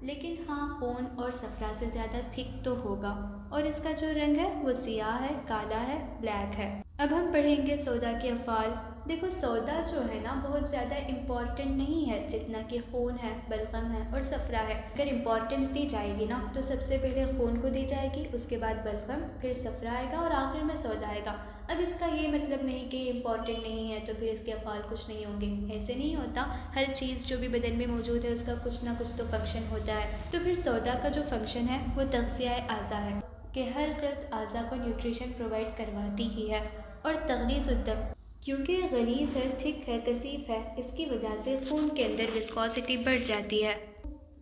لیکن ہاں خون اور صفرا سے زیادہ تھک تو ہوگا، اور اس کا جو رنگ ہے وہ سیاہ ہے، کالا ہے، بلیک ہے۔ اب ہم پڑھیں گے سودا کے افعال۔ دیکھو سودا جو ہے نا بہت زیادہ امپورٹنٹ نہیں ہے جتنا کہ خون ہے، بلغم ہے اور صفرا ہے۔ اگر امپورٹنس دی جائے گی نا تو سب سے پہلے خون کو دی جائے گی، اس کے بعد بلغم، پھر صفرا آئے گا اور آخر میں سودا آئے گا۔ اب اس کا یہ مطلب نہیں کہ یہ امپورٹنٹ نہیں ہے تو پھر اس کے افعال کچھ نہیں ہوں گے، ایسے نہیں ہوتا۔ ہر چیز جو بھی بدن میں موجود ہے اس کا کچھ نہ کچھ تو فنکشن ہوتا ہے۔ تو پھر سودا کا جو فنکشن ہے وہ تغذیہ اعضاء ہے کہ ہر قسط اعضاء کو نیوٹریشن پرووائڈ کرواتی ہی ہے۔ اور تغلیظ الدم، کیونکہ یہ غلیظ ہے، تھک ہے، کثیف ہے، اس کی وجہ سے خون کے اندر وسکوسٹی بڑھ جاتی ہے۔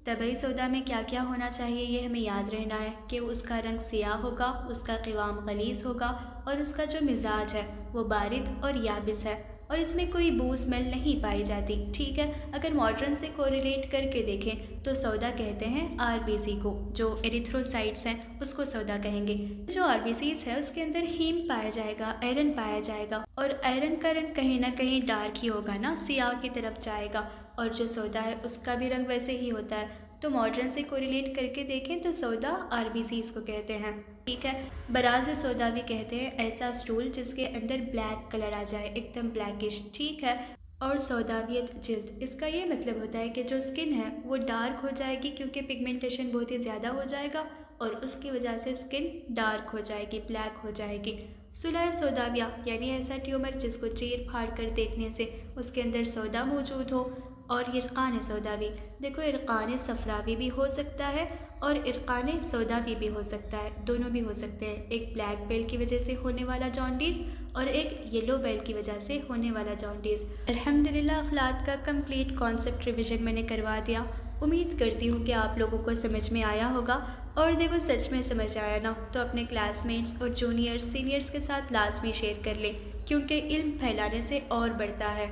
طبعی سودا میں کیا کیا ہونا چاہیے یہ ہمیں یاد رہنا ہے کہ اس کا رنگ سیاہ ہوگا، اس کا قوام غلیظ ہوگا اور اس کا جو مزاج ہے وہ بارد اور یابس ہے، اور اس میں کوئی بو اسمیل نہیں پائی جاتی، ٹھیک ہے۔ اگر ماڈرن سے کوریلیٹ کر کے دیکھیں تو سودا کہتے ہیں آر بی سی کو، جو ایریتھروسائٹس ہیں اس کو سودا کہیں گے۔ جو آر بی سیز ہے اس کے اندر ہیم پایا جائے گا، آئرن پایا جائے گا، اور آئرن کا رنگ کہیں نہ کہیں ڈارک ہی ہوگا نا، سیاہ کی طرف جائے گا، اور جو سودا ہے اس کا بھی رنگ ویسے ہی ہوتا ہے۔ تو ماڈرن سے کوریلیٹ کر کے دیکھیں تو سودا آر بی سیز کو کہتے ہیں، ٹھیک ہے۔ براز سودا بھی کہتے ہیں ایسا اسٹول جس کے اندر بلیک کلر آ جائے، ایک دم بلیکش، ٹھیک ہے۔ اور سوداویت جلد، اس کا یہ مطلب ہوتا ہے کہ جو اسکن ہے وہ ڈارک ہو جائے گی کیونکہ پگمنٹیشن بہت ہی زیادہ ہو جائے گا اور اس کی وجہ سے اسکن ڈارک ہو جائے گی، بلیک ہو جائے گی۔ صلح سوداویہ یعنی ایسا ٹیومر جس کو چیر پھاڑ کر دیکھنے سے اس کے اندر سودا موجود ہو۔ اور ارقان سوداوی، دیکھو ارقان صفراوی بھی ہو سکتا ہے اور ارقان سوداوی بھی ہو سکتا ہے، دونوں بھی ہو سکتے ہیں، ایک بلیک بیل کی وجہ سے ہونے والا جانڈیز اور ایک یلو بیل کی وجہ سے ہونے والا جانڈیز۔ الحمدللہ اخلاق کا کمپلیٹ کانسیپٹ ریویژن میں نے کروا دیا، امید کرتی ہوں کہ آپ لوگوں کو سمجھ میں آیا ہوگا، اور دیکھو سچ میں سمجھ آیا نا تو اپنے کلاس میٹس اور جونیئرس سینئرس کے ساتھ لازمی شیئر کر لیں، کیونکہ علم پھیلانے سے اور بڑھتا ہے۔